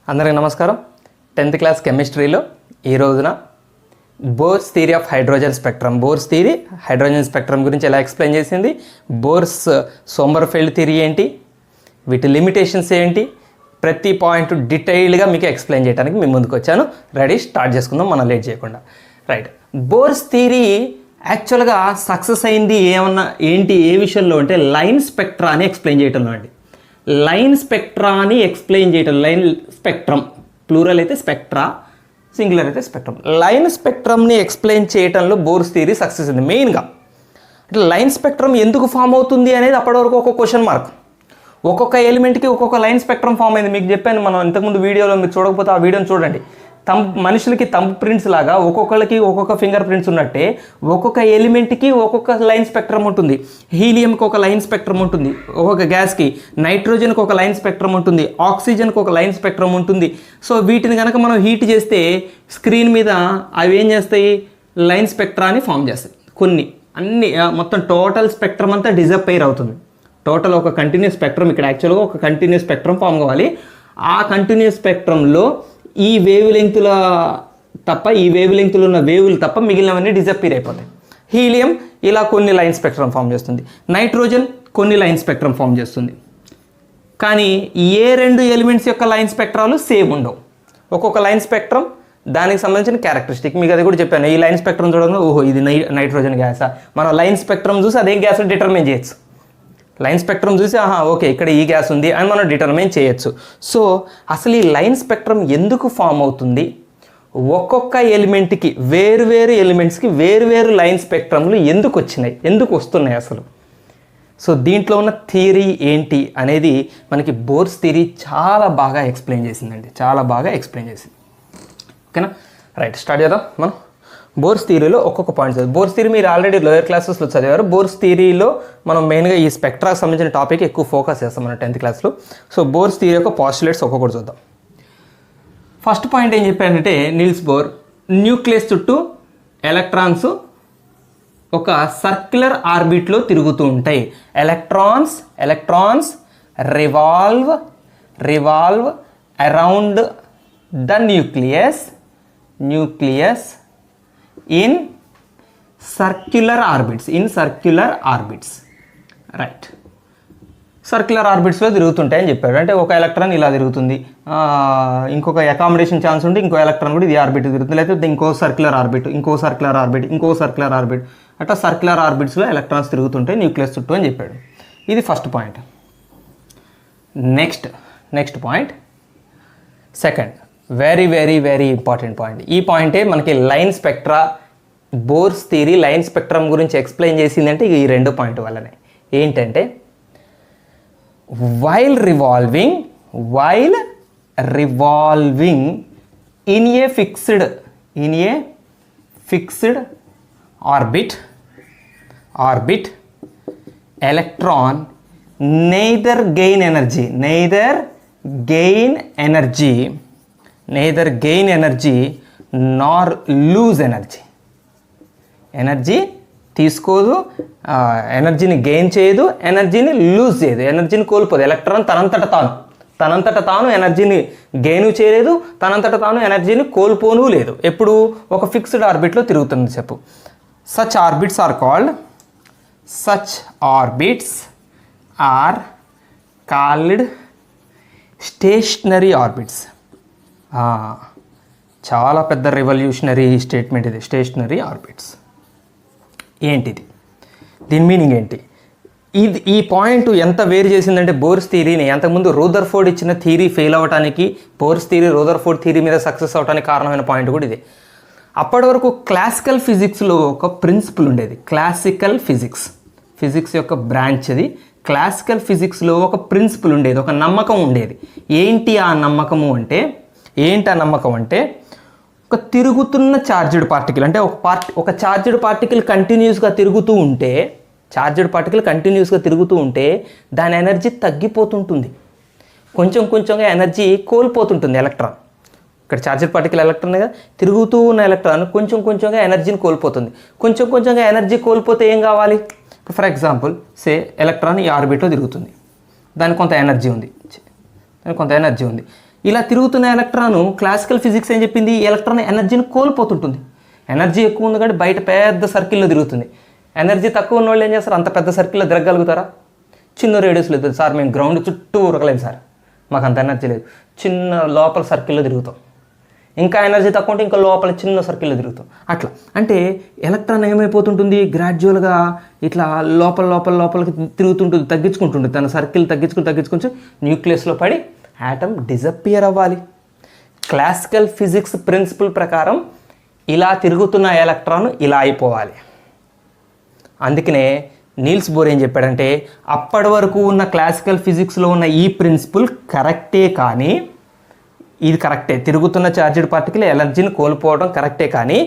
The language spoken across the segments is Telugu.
అందరికీ నమస్కారం. 10th క్లాస్ కెమిస్ట్రీలో ఈ రోజున Bohr's theory of hydrogen spectrum, Bohr's theory hydrogen spectrum గురించి ఎలా ఎక్స్ప్లెయిన్ చేసింది, బోర్స్ సోమర్ఫెల్డ్ థియరీ ఏంటి, వీటి లిమిటేషన్స్ ఏంటి, ప్రతి పాయింట్ డీటెయిల్డ్గా మీకు ఎక్స్ప్లెయిన్ చేయడానికి మేము ముందుకు వచ్చాను. రెడీ, స్టార్ట్ చేసుకుందాం మనం లేట్ చేయకుండా. రైట్, బోర్స్ థియరీ యాక్చువల్గా సక్సెస్ అయింది ఏ విషయంలో అంటే లైన్ స్పెక్ట్రా అని ఎక్స్ప్లెయిన్ చేయటంలో అండి. లైన్ స్పెక్ట్రాని ఎక్స్ప్లెయిన్ చేయటం, లైన్ స్పెక్ట్రమ్ ప్లూరల్ అయితే స్పెక్ట్రా, సింగులర్ అయితే స్పెక్ట్రమ్. లైన్ స్పెక్ట్రమ్ని ఎక్స్ప్లెయిన్ చేయటంలో బోర్స్ థియరీ సక్సెస్ అయింది. మెయిన్గా అంటే లైన్ స్పెక్ట్రమ్ ఎందుకు ఫామ్ అవుతుంది అనేది అప్పటివరకు ఒక క్వశ్చన్ మార్క్. ఒక్కొక్క ఎలిమెంట్కి ఒక్కొక్క లైన్ స్పెక్ట్రమ్ ఫామ్ అయింది. మీకు చెప్పాను మనం ఇంతకుముందు వీడియోలో, మీరు చూడకపోతే ఆ వీడియోని చూడండి. మనుషులకి తంబ్ ప్రింట్స్ లాగా ఒక్కొక్కరికి ఒక్కొక్క ఫింగర్ ప్రింట్స్ ఉన్నట్టే ఒక్కొక్క ఎలిమెంట్కి ఒక్కొక్క లైన్ స్పెక్ట్రమ్ ఉంటుంది. హీలియంకి ఒక లైన్ స్పెక్ట్రమ్ ఉంటుంది, ఒక్కొక్క గ్యాస్కి. నైట్రోజన్కి ఒక లైన్ స్పెక్ట్రమ్ ఉంటుంది, ఆక్సిజన్కి ఒక లైన్ స్పెక్ట్రమ్ ఉంటుంది. సో వీటిని కనుక మనం హీట్ చేస్తే స్క్రీన్ మీద అవి ఏం చేస్తాయి, లైన్ స్పెక్ట్రాని ఫామ్ చేస్తాయి. అన్ని మొత్తం టోటల్ స్పెక్ట్రమ్ అంతా డిజపైర్ అవుతుంది. టోటల్ ఒక కంటిన్యూస్ స్పెక్ట్రమ్, ఇక్కడ యాక్చువల్గా ఒక కంటిన్యూస్ స్పెక్ట్రమ్ ఫామ్ కావాలి. ఆ కంటిన్యూస్ స్పెక్ట్రమ్లో ఈ వేవ్ లెంగ్త్ల ఉన్న వేవులు తప్ప మిగిలినవన్నీ డిజపీర్ అయిపోతాయి. హీలియం ఇలా కొన్ని లైన్ స్పెక్ట్రమ్ ఫామ్ చేస్తుంది, నైట్రోజన్ కొన్ని లైన్ స్పెక్ట్రమ్ ఫామ్ చేస్తుంది. కానీ ఏ రెండు ఎలిమెంట్స్ యొక్క లైన్ స్పెక్ట్రాలు సేమ్ ఉండవు. ఒక్కొక్క లైన్ స్పెక్ట్రమ్ దానికి సంబంధించిన క్యారెక్టరిస్టిక్. మీకు అది కూడా చెప్పాను. ఈ లైన్ స్పెక్ట్రమ్ చూడగా ఓహో ఇది నైట్రోజన్ గ్యాసా, మనం లైన్ స్పెక్ట్రమ్ చూసి అదే గ్యాస్ డిటర్మిన్ చేయొచ్చు. లైన్ స్పెక్ట్రమ్ చూసి ఓకే ఇక్కడ ఈ గ్యాస్ ఉంది అని మనం డిటర్మైన్ చేయొచ్చు. సో అసలు ఈ లైన్ స్పెక్ట్రమ్ ఎందుకు ఫామ్ అవుతుంది, ఒక్కొక్క ఎలిమెంట్కి వేరు ఎలిమెంట్స్కి వేరు లైన్ స్పెక్ట్రమ్లు ఎందుకు వస్తున్నాయి అసలు. సో దీంట్లో ఉన్న థియరీ ఏంటి అనేది మనకి బోర్స్ థియరీ చాలా బాగా ఎక్స్ప్లెయిన్ చేసిందండి, చాలా బాగా ఎక్స్ప్లెయిన్ చేసింది. ఓకేనా, రైట్, స్టార్ట్ చేద్దాం. మనం బోర్స్ థియరీలో ఒక్కొక్క పాయింట్ చదివారు. బోర్స్ థియరీ మీరు ఆల్రెడీ లోయర్ క్లాసెస్లో చదివారు. బోర్స్ థియరీలో మనం మెయిన్గా ఈ స్పెక్ట్రాకి సంబంధించిన టాపిక్ ఎక్కువ ఫోకస్ చేస్తాం మన 10th క్లాస్లో. సో బోర్స్ థియరీ యొక్క పాస్టులేట్స్ ఒక్కొక్కటి చూద్దాం. ఫస్ట్ పాయింట్ ఏం చెప్పారంటే, నీల్స్ బోర్ న్యూక్లియస్ చుట్టూ ఎలక్ట్రాన్స్ ఒక సర్క్యులర్ ఆర్బిట్లో తిరుగుతూ ఉంటాయి. Electrons revolve around the nucleus in circular orbits, right. Circular ఆర్బిట్స్లో తిరుగుతుంటాయని చెప్పాడు. అంటే ఒక ఎలక్ట్రాన్ ఇలా తిరుగుతుంది, ఇంకొక అకామిడేషన్ ఛాన్స్ ఉంటే ఇంకో ఎలక్ట్రాన్ కూడా ఇది ఆర్బిట్ తిరుగుతుంది, లేకపోతే ఇంకో సర్క్యులర్ ఆర్బిట్, అట్లా సర్క్యులర్ ఆర్బిట్స్లో ఎలక్ట్రాన్స్ తిరుగుతుంటాయి న్యూక్లియస్ చుట్టూ అని చెప్పాడు. ఇది first point. Next point, second very important point. ఈ పాయింటే మనకి line spectra, Bohr's theory line spectrum గురించి ఎక్స్ప్లెయిన్ చేసిందంటే ఈ రెండు పాయింట్ వల్లనే. ఏంటంటే while revolving in a fixed orbit electron neither gain energy nor lose energy తీసుకోదు, ఎనర్జీని గెయిన్ చేయదు, ఎనర్జీని లూజ్ చేయదు, ఎనర్జీని కోల్పోదు. ఎలక్ట్రాన్ తనంతట తాను ఎనర్జీని గెయిన్ చేయలేదు, తనంతట తాను ఎనర్జీని కోల్పోను లేదు. ఎప్పుడు ఒక ఫిక్స్డ్ ఆర్బిట్లో తిరుగుతుంది చెప్పు. Such orbits are called stationary orbits. చాలా పెద్ద రెవల్యూషనరీ స్టేట్మెంట్ ఇది, స్టేషనరీ ఆర్బిట్స్. ఏంటిది, దీని మీనింగ్ ఏంటి? ఈ పాయింట్ ఎంత వేరు చేసిందంటే బోర్స్ థియరీని, అంతకుముందు రూదర్ఫోర్డ్ ఇచ్చిన థియరీ ఫెయిల్ అవ్వడానికి, బోర్స్ థియరీ రూదర్ఫోర్డ్ థియరీ మీద సక్సెస్ అవ్వడానికి కారణమైన పాయింట్ కూడా ఇదే. అప్పటి వరకు క్లాసికల్ ఫిజిక్స్లో ఒక ప్రిన్సిపల్ ఉండేది. ఫిజిక్స్ యొక్క బ్రాంచ్ అది. క్లాసికల్ ఫిజిక్స్లో ఒక ప్రిన్సిపల్ ఉండేది, ఒక నమ్మకం ఉండేది. ఏంటి ఆ నమ్మకం అంటే ఒక తిరుగుతున్న ఛార్జ్డ్ పార్టికల్, అంటే ఒక ఛార్జ్డ్ పార్టికల్ కంటిన్యూస్గా తిరుగుతూ ఉంటే దాని ఎనర్జీ తగ్గిపోతుంటుంది, కొంచెంగా ఎనర్జీ కోల్పోతుంటుంది ఎలక్ట్రాన్. ఇక్కడ ఛార్జ్డ్ పార్టికల్ ఎలక్ట్రాన్ కదా, తిరుగుతూ ఉన్న ఎలక్ట్రాన్ కొంచెంగా ఎనర్జీని కోల్పోతుంది. కొంచెంగా ఎనర్జీ కోల్పోతే ఏం కావాలి? ఫర్ ఎగ్జాంపుల్ సే ఎలక్ట్రాన్ ఈ ఆర్బిట్లో తిరుగుతుంది, దానికి కొంత ఎనర్జీ ఉంది. ఇలా తిరుగుతున్న ఎలక్ట్రాను క్లాసికల్ ఫిజిక్స్ ఏం చెప్పింది, ఎలక్ట్రాన్ ఎనర్జీని కోల్పోతుంటుంది. ఎనర్జీ ఎక్కువ ఉంది కాబట్టి బయట పెద్ద సర్కిల్లో తిరుగుతుంది. ఎనర్జీ తక్కువ ఉన్న వాళ్ళు ఏం చేస్తారు, అంత పెద్ద సర్కిల్లో తిరగలుగుతారా? చిన్న రేడియస్లో తిరుగుతుంది. సార్ మేము గ్రౌండ్ చుట్టూ ఉరకలేము సార్, మాకు అంత ఎనర్జీ లేదు, చిన్న లోపల సర్కిల్లో తిరుగుతాం. ఇంకా ఎనర్జీ తక్కువ ఉంటే ఇంకా లోపల చిన్న సర్కిల్లో తిరుగుతాం. అట్లా అంటే ఎలక్ట్రాన్ ఏమైపోతుంటుంది, గ్రాడ్యువల్గా ఇట్లా లోపలికి తిరుగుతుంటుంది, తగ్గించుకుంటుంది, తన సర్కిల్ తగ్గించుకుంటూ న్యూక్లియస్లో పడి యాటమ్ డిజపియర్ అవ్వాలి. క్లాసికల్ ఫిజిక్స్ ప్రిన్సిపల్ ప్రకారం ఇలా తిరుగుతున్న ఎలక్ట్రాన్ ఇలా అయిపోవాలి. అందుకనే నీల్స్ బోర్ ఏం చెప్పాడంటే, అప్పటి వరకు ఉన్న క్లాసికల్ ఫిజిక్స్లో ఉన్న ఈ ప్రిన్సిపల్ కరెక్టే, కానీ ఇది కరెక్టే, తిరుగుతున్న చార్జ్డ్ పార్టికల్ ఎనర్జీని కోల్పోవడం కరెక్టే, కానీ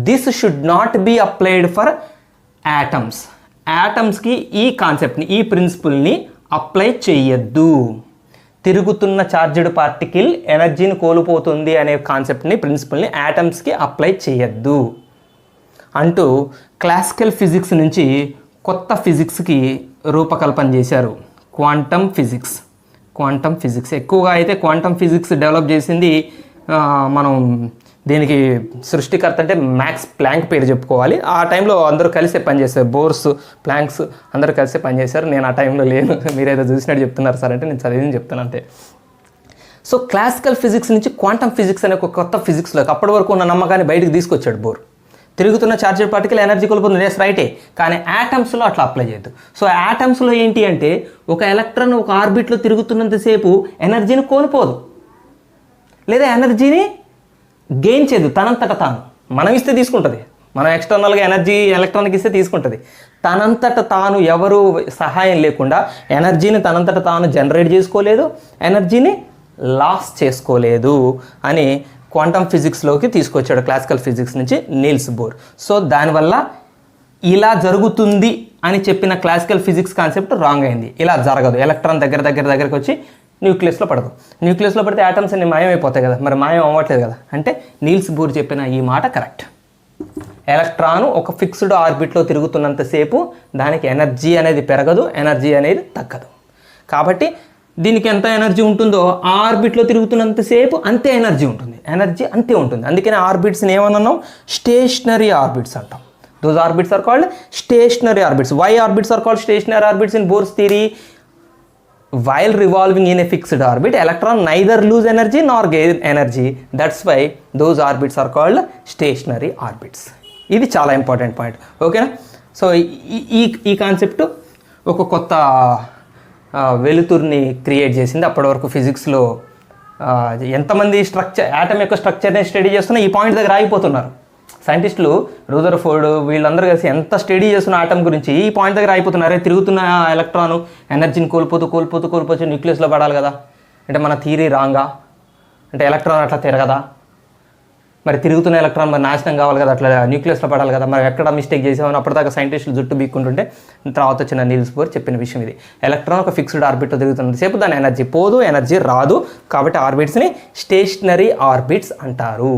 this should not be applied for atoms. యాటమ్స్కి ఈ కాన్సెప్ట్ని, ఈ ప్రిన్సిపల్ని అప్లై చేయొద్దు. తిరుగుతున్న చార్జ్డ్ పార్టికల్ ఎనర్జీని కోల్పోతుంది అనే కాన్సెప్ట్ని, ప్రిన్సిపల్ని యాటమ్స్కి అప్లై చేయొద్దు అంటూ క్లాసికల్ ఫిజిక్స్ నుంచి కొత్త ఫిజిక్స్కి రూపకల్పన చేశారు. క్వాంటమ్ ఫిజిక్స్ ఎక్కువగా అయితే క్వాంటమ్ ఫిజిక్స్ డెవలప్ చేసింది మనం దీనికి సృష్టికర్త అంటే మ్యాక్స్ ప్లాంక్ పేరు చెప్పుకోవాలి. ఆ టైంలో అందరూ కలిసే పనిచేశారు, బోర్స్, ప్లాంక్స్ అందరూ కలిసే పనిచేశారు. నేను ఆ టైంలో లేను, మీరేదో చూసినట్టు చెప్తున్నారు సార్ అంటే నేను చదివింది చెప్తాను అంతే. సో క్లాసికల్ ఫిజిక్స్ నుంచి క్వాంటమ్ ఫిజిక్స్ అనే ఒక కొత్త ఫిజిక్స్లోకి అప్పటి వరకు ఉన్న నమ్మకాన్ని బయటకు తీసుకొచ్చాడు బోర్. తిరుగుతున్న చార్జెడ్ పార్టికల్ ఎనర్జీ కోల్పోతుంది, ఎస్ రైటే, కానీ యాటమ్స్లో అట్లా అప్లై చేయొద్దు. సో యాటమ్స్లో ఏంటి అంటే, ఒక ఎలక్ట్రాన్ ఒక ఆర్బిట్లో తిరుగుతున్నంతసేపు ఎనర్జీని కోల్పోదు, లేదా ఎనర్జీని గెయిన్ చేయదు తనంతట తాను. మనం ఇస్తే తీసుకుంటుంది, మనం ఎక్స్టర్నల్గా ఎనర్జీ ఎలక్ట్రాన్కి ఇస్తే తీసుకుంటుంది. తనంతట తాను ఎవరు సహాయం లేకుండా ఎనర్జీని తనంతట తాను జనరేట్ చేసుకోలేదు, ఎనర్జీని లాస్ చేసుకోలేదు అని క్వాంటమ్ ఫిజిక్స్లోకి తీసుకొచ్చాడు క్లాసికల్ ఫిజిక్స్ నుంచి నీల్స్ బోర్. సో దానివల్ల ఇలా జరుగుతుంది అని చెప్పిన క్లాసికల్ ఫిజిక్స్ కాన్సెప్ట్ రాంగ్ అయింది. ఇలా జరగదు, ఎలక్ట్రాన్ దగ్గరికి వచ్చి న్యూక్లియస్లో పడదు. న్యూక్లియస్లో పడితే యాటమ్స్ అన్ని మాయమైపోతాయి కదా, మరి మాయం అవ్వట్లేదు కదా. అంటే నీల్స్ బోర్ చెప్పిన ఈ మాట కరెక్ట్. ఎలక్ట్రాను ఒక ఫిక్స్డ్ ఆర్బిట్లో తిరుగుతున్నంతసేపు దానికి ఎనర్జీ అనేది పెరగదు, ఎనర్జీ అనేది తగ్గదు. కాబట్టి దీనికి ఎంత ఎనర్జీ ఉంటుందో ఆ ఆర్బిట్లో తిరుగుతున్నంతసేపు అంతే ఎనర్జీ ఉంటుంది, ఎనర్జీ అంతే ఉంటుంది. అందుకని ఆర్బిట్స్ని ఏమన్నాం, స్టేషనరీ ఆర్బిట్స్ అంటాం. Those orbits are called stationary orbits. Why orbits are called stationary orbits in Bohr's theory? While revolving in a fixed orbit, electron neither lose energy nor gain energy. That's why those orbits are called stationary orbits. ఇది చాలా ఇంపార్టెంట్ పాయింట్, ఓకేనా? సో ఈ కాన్సెప్ట్ ఒక కొత్త వెలుతురుని క్రియేట్ చేసింది. అప్పటి వరకు ఫిజిక్స్లో ఎంతమంది యాటమ్ యొక్క స్ట్రక్చర్ని స్టడీ చేస్తున్నా ఈ పాయింట్ దగ్గర ఆగిపోతున్నారు. సైంటిస్టులు రూదర్ఫోర్డ్ వీళ్ళందరూ కలిసి ఎంత స్టడీ చేస్తున్న ఆటం గురించి ఈ పాయింట్ దగ్గర అయిపోతున్నారు. తిరుగుతున్న ఎలక్ట్రాను ఎనర్జీని కోల్పోతూ న్యూక్లియస్లో పడాలి కదా, అంటే మన థియరీ రాంగా? అంటే ఎలక్ట్రాన్ అట్లా తిరగదా? మరి తిరుగుతున్న ఎలక్ట్రాన్ మరి నాశనం కావాలి కదా, అట్లా న్యూక్లియస్లో పడాలి కదా, మరి ఎక్కడ మిస్టేక్ చేసామని అప్పటిదాకా సైంటిస్టులు జుట్టు బీక్కుంటుంటే తర్వాత వచ్చిన నీల్స్ బోర్ చెప్పిన విషయం ఇది. ఎలక్ట్రాన్ ఒక ఫిక్స్డ్ ఆర్బిట్లో తిరుగుతున్నంతసేపు దాని ఎనర్జీ పోదు, ఎనర్జీ రాదు. కాబట్టి ఆర్బిట్స్ని స్టేషనరీ ఆర్బిట్స్ అంటారు,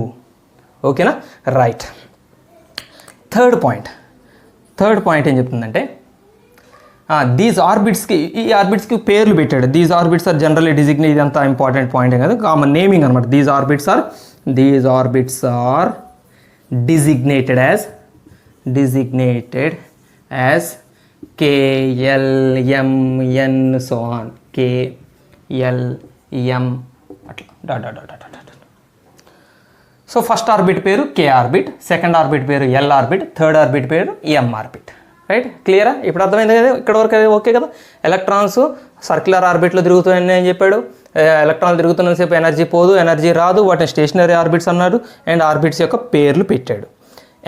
ఓకేనా? రైట్. థర్డ్ పాయింట్ ఏం చెప్తుందంటే, దీస్ ఆర్బిట్స్కి, ఈ ఆర్బిట్స్కి పేర్లు పెట్టాడు. These orbits are generally designate, ఇదంతా ఇంపార్టెంట్ పాయింట్ కాదు, కామన్ నేమింగ్ అనమాట. These orbits are designated as KLMN so on, KLM అట్లా డాట్. సో ఫస్ట్ ఆర్బిట్ పేరు K ఆర్బిట్, సెకండ్ ఆర్బిట్ పేరు L ఆర్బిట్, థర్డ్ ఆర్బిట్ పేరు M ఆర్బిట్. రైట్, క్లియరా? ఇప్పుడు అర్థమైంది కదా, ఇక్కడ వరకు ఓకే కదా. ఎలక్ట్రాన్స్ సర్క్యులర్ ఆర్బిట్లో తిరుగుతాయని నేను చెప్పాడు. ఎలక్ట్రాన్లు తిరుగుతున్నంతసేపు ఎనర్జీ పోదు, ఎనర్జీ రాదు, వాటిని స్టేషనరీ ఆర్బిట్స్ అన్నాడు. అండ్ ఆర్బిట్స్ యొక్క పేర్లు పెట్టాడు.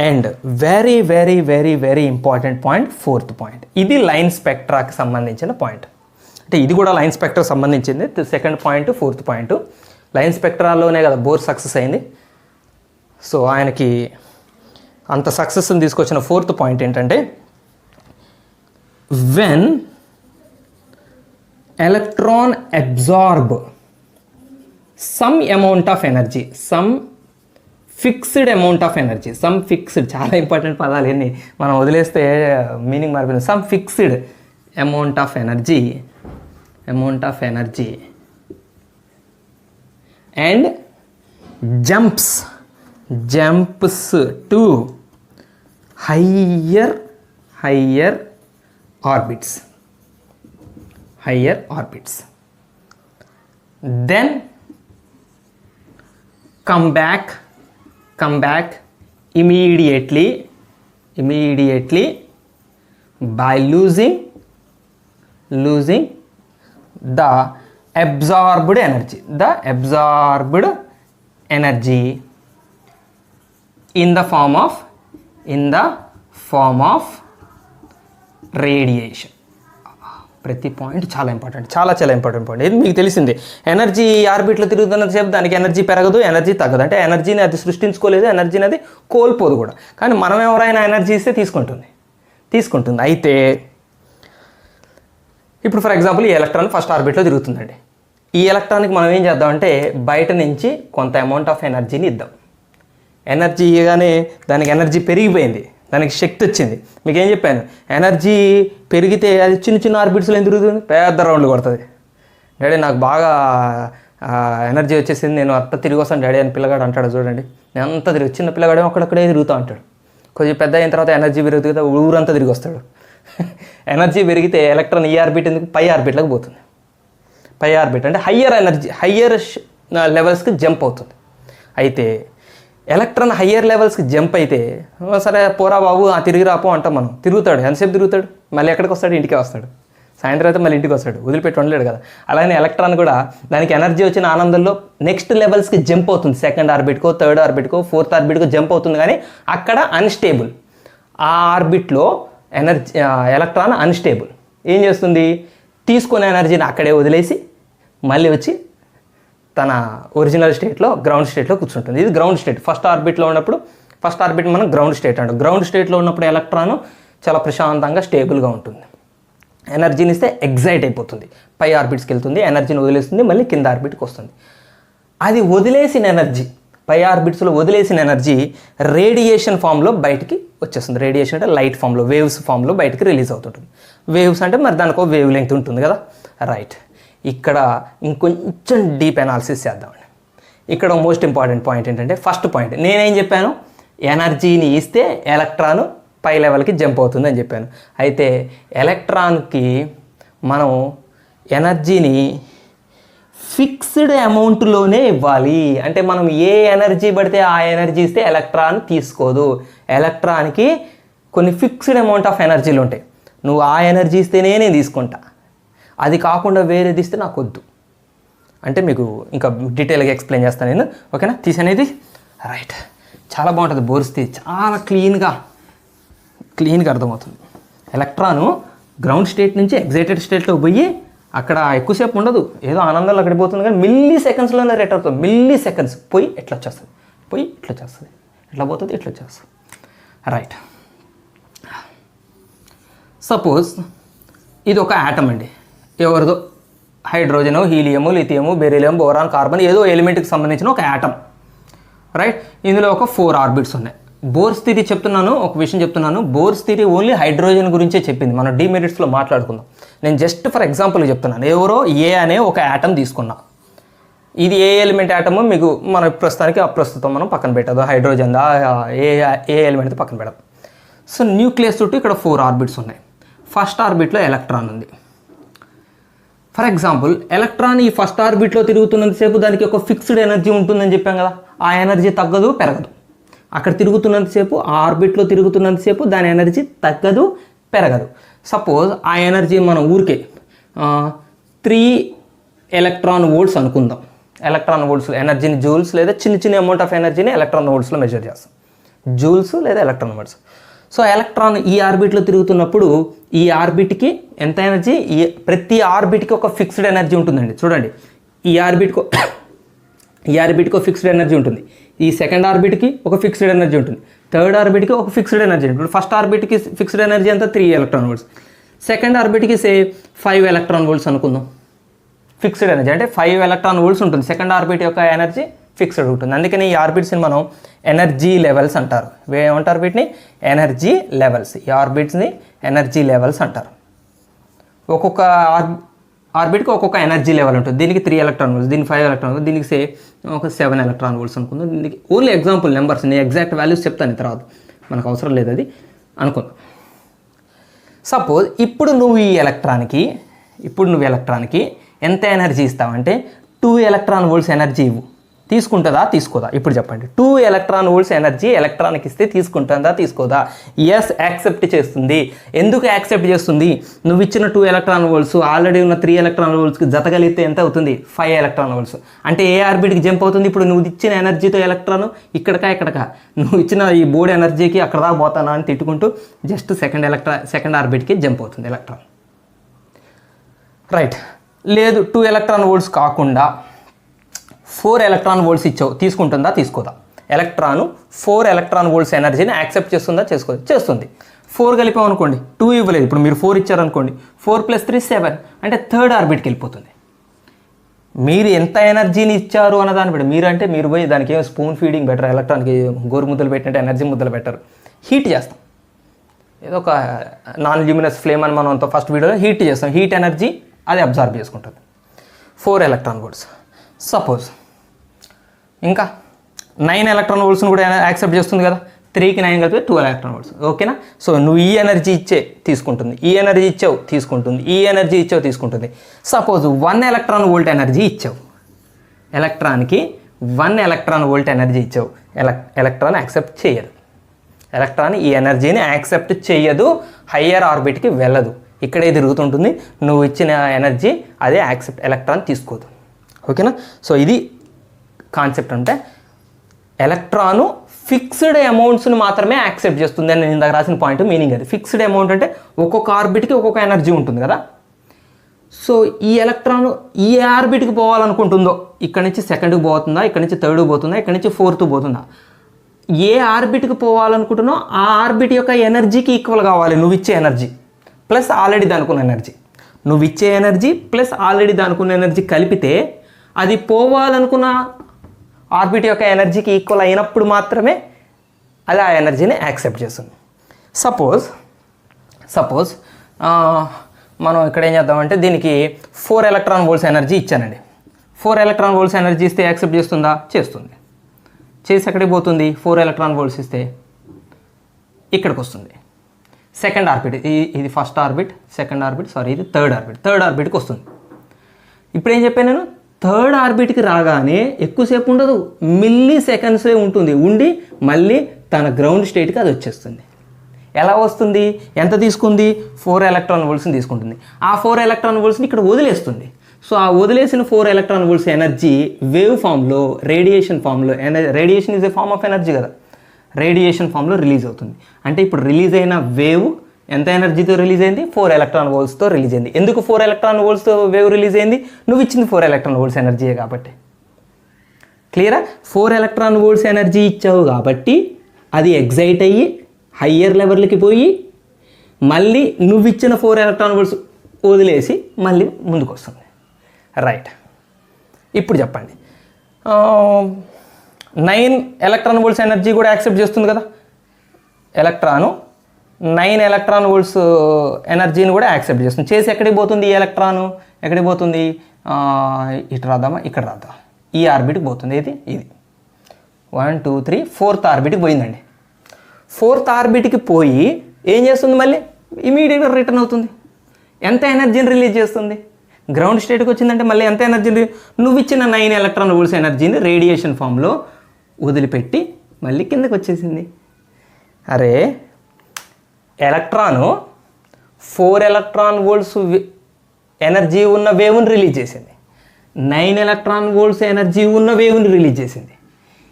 And very very very very important point, fourth point. ఇది లైన్ స్పెక్ట్రాకి సంబంధించిన పాయింట్. అంటే ఇది కూడా లైన్ స్పెక్ట్రాకి సంబంధించింది. Second point, fourth point. Line స్పెక్ట్రాలోనే కదా బోర్ సక్సెస్ అయింది. సో ఆయనకి అంత సక్సెస్ని తీసుకొచ్చిన ఫోర్త్ పాయింట్ ఏంటంటే, when electron absorb some amount of energy, some fixed amount of energy, చాలా ఇంపార్టెంట్ పదాలు ఎన్ని మనం వదిలేస్తే మీనింగ్ మారిపోయింది. Some fixed amount of energy and jumps to higher orbits, then come back immediately by losing the absorbed energy in the form of radiation. ప్రతి పాయింట్ చాలా ఇంపార్టెంట్ పాయింట్. ఇది మీకు తెలిసిందే. ఎనర్జీ ఆర్బిట్లో తిరుగుతున్నంతసేపు దానికి ఎనర్జీ పెరగదు, ఎనర్జీ తగ్గదు. అంటే ఎనర్జీని అది సృష్టించుకోలేదు, ఎనర్జీని అది కోల్పోదు కూడా. కానీ మనం ఎవరైనా ఎనర్జీ ఇస్తే తీసుకుంటుంది. అయితే ఇప్పుడు ఫర్ ఎగ్జాంపుల్ ఈ ఎలక్ట్రాన్ ఫస్ట్ ఆర్బిట్లో తిరుగుతుందండి. ఈ ఎలక్ట్రాన్కి మనం ఏం చేద్దామంటే బయట నుంచి కొంత అమౌంట్ ఆఫ్ ఎనర్జీని ఇద్దాం. ఎనర్జీ ఇవ్వగానే దానికి ఎనర్జీ పెరిగిపోయింది, దానికి శక్తి వచ్చింది. మీకు ఏం చెప్పాను, ఎనర్జీ పెరిగితే అది చిన్న ఆర్బిట్స్లో ఏం తిరుగుతుంది, పెద్ద రౌండ్లు కొడుతుంది. డాడీ నాకు బాగా ఎనర్జీ వచ్చేసింది, నేను అంతా తిరిగి వస్తాను డాడీ అని పిల్లగాడు అంటాడు. చూడండి, నేను అంతా తిరిగి, చిన్న పిల్లగాడే అక్కడక్కడే తిరుగుతూ అంటాడు. కొంచెం పెద్ద అయిన తర్వాత ఎనర్జీ పెరుగుతుంది, ఊరంతా తిరిగి వస్తాడు. ఎనర్జీ పెరిగితే ఎలక్ట్రాన్ ఈ ఆర్బిట్ ఎందుకు పై ఆర్బిట్లకు పోతుంది. పై ఆర్బిట్ అంటే హయ్యర్ లెవెల్స్కి జంప్ అవుతుంది. అయితే ఎలక్ట్రాన్ హయ్యర్ లెవెల్స్కి జంప్ అయితే సరే పోరా బాబు తిరిగి రాపో అంటాం మనం. తిరుగుతాడు, ఎంతసేపు తిరుగుతాడు, మళ్ళీ ఎక్కడికి వస్తాడు, ఇంటికే వస్తాడు. సాయంత్రం అయితే మళ్ళీ ఇంటికి వస్తాడు, వదిలిపెట్టి ఉండలేడు కదా. అలానే ఎలక్ట్రాన్ కూడా దానికి ఎనర్జీ వచ్చిన ఆనందంలో నెక్స్ట్ లెవెల్స్కి జంప్ అవుతుంది. సెకండ్ ఆర్బిట్కో, థర్డ్ ఆర్బిట్కో, ఫోర్త్ ఆర్బిట్కో జంప్ అవుతుంది. కానీ అక్కడ అన్స్టేబుల్, ఆ ఆర్బిట్లో ఎలక్ట్రాన్ అన్స్టేబుల్. ఏం చేస్తుంది, తీసుకునే ఎనర్జీని అక్కడే వదిలేసి మళ్ళీ వచ్చి తన ఒరిజినల్ స్టేట్లో, గ్రౌండ్ స్టేట్లో కూర్చుంటుంది. ఇది గ్రౌండ్ స్టేట్. ఫస్ట్ ఆర్బిట్లో ఉన్నప్పుడు, ఫస్ట్ ఆర్బిట్ మనం గ్రౌండ్ స్టేట్ అంటాం. గ్రౌండ్ స్టేట్లో ఉన్నప్పుడు ఎలక్ట్రాన్ చాలా ప్రశాంతంగా స్టేబుల్గా ఉంటుంది. ఎనర్జీని ఇస్తే ఎగ్జైట్ అయిపోతుంది, పై ఆర్బిట్స్కి వెళ్తుంది, ఎనర్జీని వదిలేస్తుంది, మళ్ళీ కింద ఆర్బిట్కి వస్తుంది. అది వదిలేసిన ఎనర్జీ, పై ఆర్బిట్స్లో వదిలేసిన ఎనర్జీ రేడియేషన్ ఫామ్లో బయటికి వచ్చేస్తుంది. రేడియేషన్ అంటే లైట్ ఫామ్లో, వేవ్స్ ఫామ్లో బయటికి రిలీజ్ అవుతుంటుంది. వేవ్స్ అంటే మరి దానికి ఒక వేవ్ లెంగ్త్ ఉంటుంది కదా, రైట్. ఇక్కడ ఇంకొంచెం డీప్ అనాలిసిస్ చేద్దామండి. ఇక్కడ మోస్ట్ ఇంపార్టెంట్ పాయింట్ ఏంటంటే, ఫస్ట్ పాయింట్ నేనేం చెప్పాను, ఎనర్జీని ఇస్తే ఎలక్ట్రాన్ పై లెవెల్కి జంప్ అవుతుంది అని చెప్పాను. అయితే ఎలక్ట్రాన్కి మనం ఎనర్జీని ఫిక్స్డ్ అమౌంట్లోనే ఇవ్వాలి. అంటే మనం ఏ ఎనర్జీ పడితే ఆ ఎనర్జీ ఇస్తే ఎలక్ట్రాన్ తీసుకోదు. ఎలక్ట్రాన్కి కొన్ని ఫిక్స్డ్ అమౌంట్ ఆఫ్ ఎనర్జీలు ఉంటాయి. నువ్వు ఆ ఎనర్జీ ఇస్తేనే నేను తీసుకుంటా, అది కాకుండా వేరేది ఇస్తే నాకు వద్దు. అంటే మీకు ఇంకా డీటెయిల్గా ఎక్స్ప్లెయిన్ చేస్తాను నేను, ఓకేనా. తీసనేది రైట్, చాలా బాగుంటుంది. బోర్స్ థియరీ చాలా క్లీన్గా అర్థమవుతుంది. ఎలక్ట్రాను గ్రౌండ్ స్టేట్ నుంచి ఎగ్జైటెడ్ స్టేట్లో పోయి అక్కడ ఎక్కువసేపు ఉండదు, ఏదో ఆనందంలో అక్కడికి పోతుంది. కానీ మిల్లీ సెకండ్స్లోనే రేట్ అవుతుంది. మిల్లీ సెకండ్స్ పోయి ఎట్లా వచ్చేస్తుంది, ఎట్లా పోతుంది, ఎట్లా వచ్చేస్తుంది. రైట్, సపోజ్ ఇది ఒక యాటమ్ అండి, ఎవరిదో hydrogen, helium, lithium, beryllium, boron, carbon, ఏదో ఎలిమెంట్కి సంబంధించిన ఒక యాటమ్, రైట్. ఇందులో ఒక 4 ఆర్బిట్స్ ఉన్నాయి. బోర్స్ థియరీ చెప్తున్నాను, ఒక విషయం చెప్తున్నాను. బోర్స్ థియరీ ఓన్లీ హైడ్రోజన్ గురించే చెప్పింది. మనం డిమెరిట్స్లో మాట్లాడుకుందాం. నేను జస్ట్ ఫర్ ఎగ్జాంపుల్ చెప్తున్నాను. ఎవరో ఏ అనే ఒక యాటమ్ తీసుకున్నా. ఇది ఏ ఎలిమెంట్ యాటమో మీకు మన ప్రస్తుతానికి అప్రస్తుతం మనం పక్కన పెట్టదు. హైడ్రోజన్ ఏ ఎలిమెంట్ పక్కన పెడదాం. సో న్యూక్లియస్ చుట్టూ ఇక్కడ 4 ఆర్బిట్స్ ఉన్నాయి. ఫస్ట్ ఆర్బిట్లో ఎలక్ట్రాన్ ఉంది. ఫర్ ఎగ్జాంపుల్ ఎలక్ట్రాన్ ఈ ఫస్ట్ ఆర్బిట్లో తిరుగుతున్నంతసేపు దానికి ఒక ఫిక్స్డ్ ఎనర్జీ ఉంటుందని చెప్పాం కదా. ఆ ఎనర్జీ తగ్గదు, పెరగదు. అక్కడ తిరుగుతున్నంతసేపు, ఆ ఆర్బిట్లో తిరుగుతున్నంతసేపు దాని ఎనర్జీ తగ్గదు, పెరగదు. సపోజ్ ఆ ఎనర్జీ మనం ఊరికే 3 ఎలక్ట్రాన్ వోల్ట్స్ అనుకుందాం. ఎలక్ట్రాన్ వోల్ట్స్ ఎనర్జీని జూల్స్ లేదా చిన్న అమౌంట్ ఆఫ్ ఎనర్జీని ఎలక్ట్రాన్ వోల్ట్స్లో మెజర్ చేస్తాం. జూల్స్ లేదా ఎలక్ట్రాన్ వోల్ట్స్. సో ఎలక్ట్రాన్ ఈ ఆర్బిట్లో తిరుగుతున్నప్పుడు ఈ ఆర్బిట్కి ఎంత ఎనర్జీ, ప్రతి ఆర్బిట్కి ఒక ఫిక్స్డ్ ఎనర్జీ ఉంటుందండి. చూడండి, ఈ ఆర్బిట్కి ఫిక్స్డ్ ఎనర్జీ ఉంటుంది. ఈ సెకండ్ ఆర్బిట్కి ఒక ఫిక్స్డ్ ఎనర్జీ ఉంటుంది. థర్డ్ ఆర్బిట్కి ఒక ఫిక్స్డ్ ఎనర్జీ ఉంటుంది. ఫస్ట్ ఆర్బిట్కి ఫిక్స్డ్ ఎనర్జీ అంతా 3 ఎలక్ట్రాన్ వోల్ట్స్. సెకండ్ ఆర్బిట్కి 5 ఎలక్ట్రాన్ వోల్ట్స్ అనుకుందాం. ఫిక్స్డ్ ఎనర్జీ అంటే 5 ఎలక్ట్రాన్ వోల్ట్స్ ఉంటుంది. సెకండ్ ఆర్బిట్ యొక్క ఎనర్జీ ఫిక్స్డ్ ఉంటుంది. అందుకని ఈ ఆర్బిట్స్ని మనం ఎనర్జీ లెవెల్స్ అంటారు. ఏమంటారు వీటిని? Energy levels. ఈ ఆర్బిట్స్ని ఎనర్జీ లెవెల్స్ అంటారు. ఒక్కొక్క ఆర్బిట్కి ఒక్కొక్క ఎనర్జీ లెవెల్ ఉంటుంది. దీనికి 3 ఎలక్ట్రాన్ వోల్ట్స్, దీనికి 5 ఎలక్ట్రాన్ వోల్ట్స్, దీనికి ఒక 7 ఎలక్ట్రాన్ వోల్ట్స్ అనుకుందాం. దీనికి ఓన్లీ ఎగ్జాంపుల్ నెంబర్స్, నేను ఎగ్జాక్ట్ వాల్యూస్ చెప్తాను తర్వాత, మనకు అవసరం లేదు అది అనుకుందాం. సపోజ్ ఇప్పుడు నువ్వు ఎలక్ట్రాన్కి ఎంత ఎనర్జీ ఇస్తావంటే 2 ఎలక్ట్రాన్ వోల్ట్స్ ఎనర్జీ ఇవ్వు, తీసుకుంటుందా తీసుకోదా? ఇప్పుడు చెప్పండి. 2 ఎలక్ట్రాన్ వోల్ట్స్ ఎనర్జీ ఎలక్ట్రాన్కి ఇస్తే తీసుకుంటుందా తీసుకోదా? ఎస్, యాక్సెప్ట్ చేస్తుంది. ఎందుకు యాక్సెప్ట్ చేస్తుంది? నువ్వు ఇచ్చిన 2 ఎలక్ట్రాన్ వోల్ట్స్ ఆల్రెడీ ఉన్న 3 ఎలక్ట్రాన్ వోల్ట్స్కి జతగలిగితే ఎంత అవుతుంది? 5 ఎలక్ట్రాన్ వోల్ట్స్. అంటే ఏ ఆర్బిట్కి జంప్ అవుతుంది? ఇప్పుడు నువ్వు ఇచ్చిన ఎనర్జీతో ఎలక్ట్రాన్ ఇక్కడకా నువ్వు ఇచ్చిన ఈ బోర్డు ఎనర్జీకి అక్కడ దాకా పోతానా అని తిట్టుకుంటూ జస్ట్ సెకండ్ ఆర్బిట్కి జంప్ అవుతుంది ఎలక్ట్రాన్. రైట్. లేదు 2 ఎలక్ట్రాన్ వోల్ట్స్ కాకుండా 4 ఎలక్ట్రాన్ వోల్ట్స్ ఇచ్చావు, తీసుకుంటుందా తీసుకోదా? ఎలక్ట్రాను 4 ఎలక్ట్రాన్ వోల్ట్స్ ఎనర్జీని యాక్సెప్ట్ చేస్తుందా చేసుకోదా? చేస్తుంది. 4 కలిపాం అనుకోండి, 2 ఇవ్వలేదు, ఇప్పుడు మీరు 4 ఇచ్చారనుకోండి, 4 + 3 7, అంటే థర్డ్ ఆర్బిట్కి వెళ్ళిపోతుంది. మీరు ఎంత ఎనర్జీని ఇచ్చారు అన్న దాన్ని బట్టి, మీరు పోయి దానికి ఏమో స్పూన్ ఫీడింగ్ బెటర్, ఎలక్ట్రాన్కి గోరు ముద్దలు పెట్టినట్టు ఎనర్జీ ముద్దలు బెటర్, హీట్ చేస్తాం. ఏదో ఒక నాన్ ల్యూమినస్ ఫ్లేమ్ అని మనం ఫస్ట్ వీడియోలో హీట్ చేస్తాం, హీట్ ఎనర్జీ అది అబ్జార్బ్ చేసుకుంటుంది. 4 ఎలక్ట్రాన్ వోల్ట్స్. సపోజ్ ఇంకా 9 ఎలక్ట్రాన్ వోల్ట్స్ని కూడా యాక్సెప్ట్ చేస్తుంది కదా, 3కి 9 కలిపి 12 ఎలక్ట్రాన్ వోల్ట్స్. ఓకేనా? సో నువ్వు ఈ ఎనర్జీ ఇచ్చే తీసుకుంటుంది, ఈ ఎనర్జీ ఇచ్చావు తీసుకుంటుంది, ఈ ఎనర్జీ ఇచ్చావు తీసుకుంటుంది. సపోజ్ 1 ఎలక్ట్రాన్ వోల్ట్ ఎనర్జీ ఇచ్చావు, ఎలక్ట్రాన్కి 1 ఎలక్ట్రాన్ వోల్ట్ ఎనర్జీ ఇచ్చావు, ఎలక్ట్రాన్ యాక్సెప్ట్ చేయదు. ఎలక్ట్రాన్ ఈ ఎనర్జీని యాక్సెప్ట్ చేయదు, హయ్యర్ ఆర్బిట్కి వెళ్ళదు, ఇక్కడే తిరుగుతుంటుంది. నువ్వు ఇచ్చిన ఎనర్జీ అదే యాక్సెప్ట్, ఎలక్ట్రాన్ తీసుకోదు. ఓకేనా? సో ఇది కాన్సెప్ట్. అంటే ఎలక్ట్రాను ఫిక్స్డ్ అమౌంట్స్ని మాత్రమే యాక్సెప్ట్ చేస్తుంది అని నేను ఇందాక రాసిన పాయింట్ మీనింగ్ అది. ఫిక్స్డ్ అమౌంట్ అంటే ఒక్కొక్క ఆర్బిట్కి ఒక్కొక్క ఎనర్జీ ఉంటుంది కదా. సో ఈ ఎలక్ట్రాన్ ఈ ఆర్బిట్కి పోవాలనుకుంటుందో, ఇక్కడ నుంచి సెకండ్కి పోతుందా, ఇక్కడ నుంచి థర్డ్కి పోతుందా, ఇక్కడ నుంచి ఫోర్త్కి పోతుందా, ఏ ఆర్బిట్కి పోవాలనుకుంటున్నో ఆ ఆర్బిట్ యొక్క ఎనర్జీకి ఈక్వల్ కావాలి నువ్వు ఇచ్చే ఎనర్జీ ప్లస్ ఆల్రెడీ దానుకున్న ఎనర్జీ. నువ్వు ఇచ్చే ఎనర్జీ ప్లస్ ఆల్రెడీ దానుకున్న ఎనర్జీ కలిపితే అది పోవాలనుకున్న ఆర్బిట్ యొక్క ఎనర్జీకి ఈక్వల్ అయినప్పుడు మాత్రమే అది ఆ ఎనర్జీని యాక్సెప్ట్ చేస్తుంది. సపోజ్ మనం ఇక్కడ ఏం చేద్దామంటే దీనికి 4 ఎలక్ట్రాన్ వోల్ట్స్ ఎనర్జీ ఇచ్చానండి. 4 ఎలక్ట్రాన్ వోల్ట్స్ ఎనర్జీ ఇస్తే యాక్సెప్ట్ చేస్తుందా? చేస్తుంది. చేసి ఎక్కడికి పోతుంది? 4 ఎలక్ట్రాన్ వోల్ట్స్ ఇస్తే ఇక్కడికి వస్తుంది. సెకండ్ ఆర్బిట్, ఇది ఫస్ట్ ఆర్బిట్, సెకండ్ ఆర్బిట్, ఇది థర్డ్ ఆర్బిట్కి వస్తుంది. ఇప్పుడు ఏం చెప్పాను నేను? థర్డ్ ఆర్బిట్కి రాగానే ఎక్కువసేపు ఉండదు, మిల్లీ సెకండ్సే ఉంటుంది, ఉండి మళ్ళీ తన గ్రౌండ్ స్టేట్కి అది వచ్చేస్తుంది. ఎలా వస్తుంది? ఎంత తీసుకుంది? 4 ఎలక్ట్రాన్ వోల్ట్స్ని తీసుకుంటుంది. ఆ 4 ఎలక్ట్రాన్ వోల్ట్స్ని ఇక్కడ వదిలేస్తుంది. సో ఆ వదిలేసిన 4 ఎలక్ట్రాన్ వోల్ట్స్ ఎనర్జీ వేవ్ ఫామ్లో, రేడియేషన్ ఫామ్లో, radiation is a form of energy కదా, రేడియేషన్ ఫామ్లో రిలీజ్ అవుతుంది. అంటే ఇప్పుడు రిలీజ్ అయిన వేవ్ ఎంత ఎనర్జీతో రిలీజ్ అయింది? 4 ఎలక్ట్రాన్ వోల్ట్స్తో రిలీజ్ అయింది. ఎందుకు 4 ఎలక్ట్రాన్ వోల్ట్స్తో వేవ్ రిలీజ్ అయింది? నువ్వు ఇచ్చింది 4 ఎలక్ట్రాన్ వోల్ట్స్ ఎనర్జీయే కాబట్టి. క్లియరా? 4 ఎలక్ట్రాన్ వోల్ట్స్ ఎనర్జీ ఇచ్చావు కాబట్టి అది ఎగ్జైట్ అయ్యి హయ్యర్ లెవెల్కి పోయి మళ్ళీ నువ్వు ఇచ్చిన 4 ఎలక్ట్రాన్ వోల్ట్స్ వదిలేసి మళ్ళీ ముందుకు వస్తుంది. రైట్. ఇప్పుడు చెప్పండి, 9 ఎలక్ట్రాన్ వోల్ట్స్ ఎనర్జీ కూడా యాక్సెప్ట్ చేస్తుంది కదా. ఎలక్ట్రాను 9 ఎలక్ట్రాన్ వోల్ట్స్ ఎనర్జీని కూడా యాక్సెప్ట్ చేస్తుంది. చేసి ఎక్కడికి పోతుంది? ఈ ఎలక్ట్రాను ఎక్కడికి పోతుంది? ఇటు రాద్దామా, ఇక్కడ రాద్దాం, ఈ ఆర్బిట్కి పోతుంది. ఇది 1 2 3 4th ఆర్బిట్కి పోయిందండి. 4th ఆర్బిట్కి పోయి ఏం చేస్తుంది? మళ్ళీ ఇమీడియట్గా రిటర్న్ అవుతుంది. ఎంత ఎనర్జీని రిలీజ్ చేస్తుంది? గ్రౌండ్ స్టేట్కి వచ్చిందంటే మళ్ళీ ఎంత ఎనర్జీని? నువ్వు ఇచ్చిన 9 ఎలక్ట్రాన్ వోల్ట్స్ ఎనర్జీని రేడియేషన్ ఫామ్లో వదిలిపెట్టి మళ్ళీ కిందకి వచ్చేసింది. అరే, ఎలక్ట్రాను 4 ఎలక్ట్రాన్ వోల్ట్స్ ఎనర్జీ ఉన్న వేవ్ని రిలీజ్ చేసింది, 9 ఎలక్ట్రాన్ వోల్ట్స్ ఎనర్జీ ఉన్న వేవ్ని రిలీజ్ చేసింది.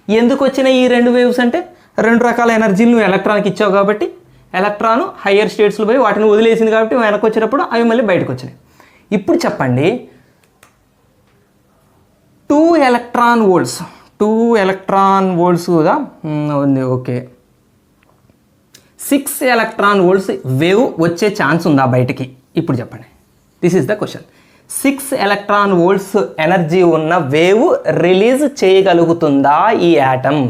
ఎందుకు వచ్చిన ఈ 2 వేవ్స్ అంటే 2 రకాల ఎనర్జీలు నువ్వు ఎలక్ట్రాన్కి ఇచ్చావు కాబట్టి ఎలక్ట్రాను హయ్యర్ స్టేట్స్లో పోయి వాటిని వదిలేసింది కాబట్టి వెనక్కి వచ్చేటప్పుడు అవి మళ్ళీ బయటకు వచ్చినాయి. ఇప్పుడు చెప్పండి, 2 ఎలక్ట్రాన్ వోల్ట్స్ కూడా ఉంది. ఓకే, 6 ఎలక్ట్రాన్ వోల్ట్స్ వేవ్ వచ్చే ఛాన్స్ ఉందా బయటికి? ఇప్పుడు చెప్పండి, this is the question. 6 electron volts energy ఉన్న వేవ్ రిలీజ్ చేయగలుగుతుందా ఈ యాటమ్?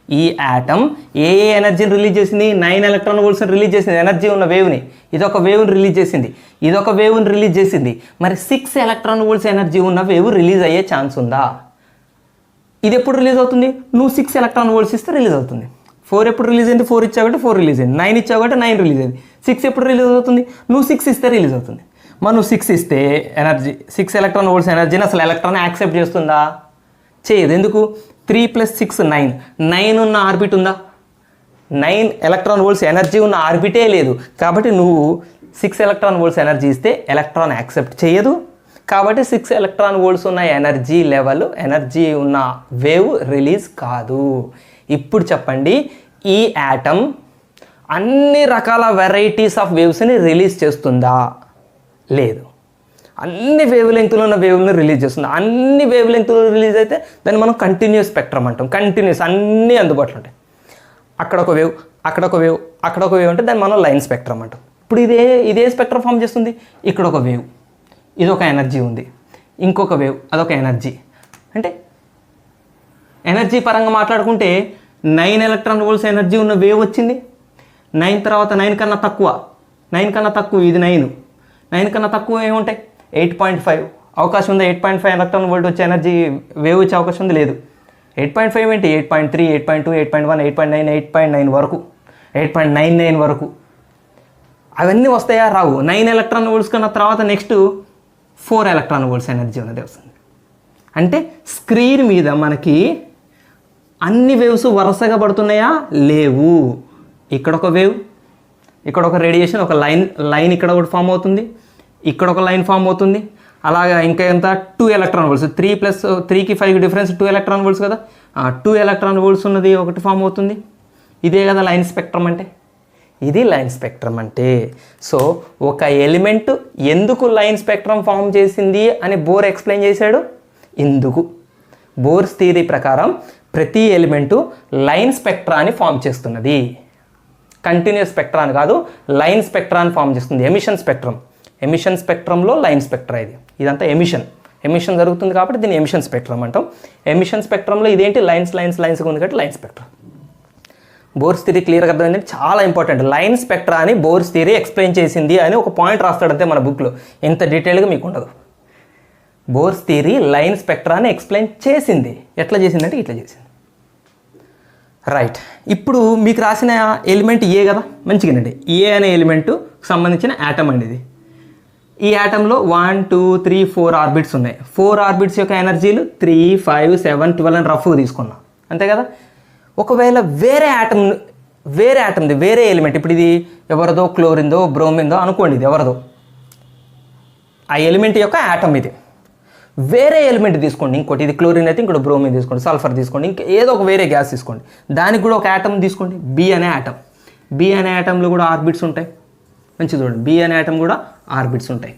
ఈ యాటమ్ ఏ ఎనర్జీని రిలీజ్ చేసింది? 9 ఎలక్ట్రాన్ వోల్ట్స్ని రిలీజ్ చేసింది, ఎనర్జీ ఉన్న వేవ్ని. ఇదొక వేవ్ని రిలీజ్ చేసింది, ఇదొక వేవ్ని రిలీజ్ చేసింది. మరి 6 ఎలక్ట్రాన్ వోల్ట్స్ ఎనర్జీ ఉన్న వేవ్ రిలీజ్ అయ్యే ఛాన్స్ ఉందా? ఇది ఎప్పుడు రిలీజ్ అవుతుంది? నువ్వు 6 ఎలక్ట్రాన్ వోల్ట్స్ ఇస్తే రిలీజ్ అవుతుంది. 4 ఎప్పుడు రిలీజ్ అయింది? 4 ఇచ్చావు కాబట్టి 4 రిలీజ్ అయింది. 9 ఇచ్చావు కాబట్టి 9 రిలీజ్ అయింది. 6 ఎప్పుడు రిలీజ్ అవుతుంది? నువ్వు 6 ఇస్తే రిలీజ్ అవుతుంది. మరి నువ్వు 6 ఇస్తే ఎనర్జీ 6 ఎలక్ట్రాన్ వోల్ట్స్ ఎనర్జీని అసలు ఎలక్ట్రాన్ యాక్సెప్ట్ చేస్తుందా? చేయదు. ఎందుకు? 3 + 6 9. 9 ఉన్న ఆర్బిట్ ఉందా? 9 ఎలక్ట్రాన్ వోల్ట్స్ ఎనర్జీ ఉన్న ఆర్బిటే లేదు. కాబట్టి నువ్వు 6 ఎలక్ట్రాన్ వోల్ట్స్ ఎనర్జీ ఇస్తే ఎలక్ట్రాన్ యాక్సెప్ట్ చేయదు. కాబట్టి 6 ఎలక్ట్రాన్ వోల్ట్స్ ఉన్న ఎనర్జీ లెవెల్, ఎనర్జీ ఉన్న వేవ్ రిలీజ్ కాదు. ఇప్పుడు చెప్పండి, ఈ యాటమ్ అన్ని రకాల వెరైటీస్ ఆఫ్ వేవ్స్ని రిలీజ్ చేస్తుందా? లేదు. అన్ని వేవ్ లెంగ్త్లో ఉన్న వేవ్ని రిలీజ్ చేస్తుంది. అన్ని వేవ్ లెంగ్త్లో రిలీజ్ అయితే దాన్ని మనం కంటిన్యూస్ స్పెక్ట్రమ్ అంటాం. కంటిన్యూస్ అన్నీ అందుబాటులో ఉంటాయి. అక్కడ ఒక వేవ్, అక్కడ ఒక వేవ్, అక్కడ ఒక వేవ్ అంటే దాన్ని మనం లైన్ స్పెక్ట్రమ్ అంటాం. ఇప్పుడు ఇదే స్పెక్ట్రమ్ ఫామ్ చేస్తుంది. ఇక్కడ ఒక వేవ్, ఇదొక ఎనర్జీ ఉంది, ఇంకొక వేవ్, అదొక ఎనర్జీ. అంటే ఎనర్జీ పరంగా మాట్లాడుకుంటే 9 ఎలక్ట్రాన్ వోల్ట్స్ ఎనర్జీ ఉన్న వేవ్ వచ్చింది. 9 తర్వాత 9 కన్నా తక్కువ, 9 కన్నా తక్కువ, ఇది 9. 9 కన్నా తక్కువ ఏముంటాయి? 8.5 అవకాశం ఉంది. 8.5 ఎలక్ట్రాన్ వోల్ట్ వచ్చే ఎనర్జీ వేవ్ వచ్చే అవకాశం ఉంది? లేదు. 8.5 ఏంటి? 8.3, 8.2, 8.1, 8.9, 8.9 వరకు, 8.99 వరకు. అవన్నీ వస్తాయా? రావు. 9 ఎలక్ట్రాన్ వోల్ట్స్ కన్నా తర్వాత నెక్స్ట్ 4 ఎలక్ట్రాన్ వోల్ట్స్ ఎనర్జీ ఉన్నది వస్తుంది. అంటే స్క్రీన్ మీద మనకి అన్ని వేవ్స్ వరుసగా పడుతున్నాయా? లేవు. ఇక్కడ ఒక వేవ్, ఇక్కడ ఒక రేడియేషన్, ఒక లైన్ ఇక్కడ ఒకటి ఫామ్ అవుతుంది, ఇక్కడ ఒక లైన్ ఫామ్ అవుతుంది. అలాగా ఇంకా ఎంత? 2 ఎలక్ట్రాన్ వోల్ట్స్. 3 + 3కి 5 డిఫరెన్స్ 2 ఎలక్ట్రాన్ వోల్ట్స్ కదా. 2 ఎలక్ట్రాన్ వోల్ట్స్ ఉన్నది ఒకటి ఫామ్ అవుతుంది. ఇదే కదా లైన్ స్పెక్ట్రమ్ అంటే. ఇది లైన్ స్పెక్ట్రమ్ అంటే. సో ఒక ఎలిమెంట్ ఎందుకు లైన్ స్పెక్ట్రమ్ ఫామ్ చేసింది అని బోర్ ఎక్స్ప్లెయిన్ చేశాడు. ఇందుకు బోర్స్ థియరీ ప్రకారం ప్రతి ఎలిమెంటు లైన్ స్పెక్ట్రాని ఫామ్ చేస్తున్నది. కంటిన్యూస్ స్పెక్ట్రాని కాదు, లైన్ స్పెక్ట్రాని ఫామ్ చేస్తుంది. ఎమిషన్ స్పెక్ట్రంలో లైన్ స్పెక్ట్రా ఇదంతా ఎమిషన్ జరుగుతుంది కాబట్టి దీన్ని ఎమిషన్ స్పెక్ట్రమ్ అంటాం. ఎమిషన్ స్పెక్ట్రంలో ఇదేంటి? లైన్స్ ఉంది కాబట్టి లైన్ స్పెక్ట్రా. బోర్స్ థియరీ క్లియర్గా అర్థమైందంటే చాలా ఇంపార్టెంట్. లైన్ స్పెక్ట్రా అని బోర్స్ థియరీ ఎక్స్ప్లెయిన్ చేసింది అని ఒక పాయింట్ రాస్తాడంతే మన బుక్లో. ఇంత డీటెయిల్గా మీకు ఉండదు. బోర్స్ థియరీ లైన్ స్పెక్ట్రాని ఎక్స్ప్లెయిన్ చేసింది. ఎట్లా చేసిందంటే ఇట్లా చేసింది. రైట్. ఇప్పుడు మీకు రాసిన ఎలిమెంట్ ఏ కదా, మంచిగానండి. ఏ అనే ఎలిమెంటు సంబంధించిన యాటమ్ అండి ఇది. ఈ యాటంలో 1, 2, 3, 4 ఆర్బిట్స్ ఉన్నాయి. 4 ఆర్బిట్స్ యొక్క ఎనర్జీలు 3, 5, 7, 12 అని రఫ్గా తీసుకున్నాం, అంతే కదా. ఒకవేళ వేరే యాటమ్ది వేరే ఎలిమెంట్, ఇప్పుడు ఇది ఎవరిదో క్లోరిన్దో బ్రోమిన్దో అనుకోండి, ఇది ఎవరిదో, ఆ ఎలిమెంట్ యొక్క యాటమ్ ఇది. వేరే ఎలిమెంట్ తీసుకోండి, ఇంకోటి, ఇది క్లోరిన్ అయితే ఇంకోటి బ్రోమిన్ తీసుకోండి, సల్ఫర్ తీసుకోండి, ఇంకా ఏదో ఒక వేరే గ్యాస్ తీసుకోండి, దానికి కూడా ఒక యాటమ్ తీసుకోండి, బి అనే యాటమ్. బి అనే యాటంలో కూడా ఆర్బిట్స్ ఉంటాయి. మంచిగా చూడండి, బి అనే యాటమ్ కూడా ఆర్బిట్స్ ఉంటాయి.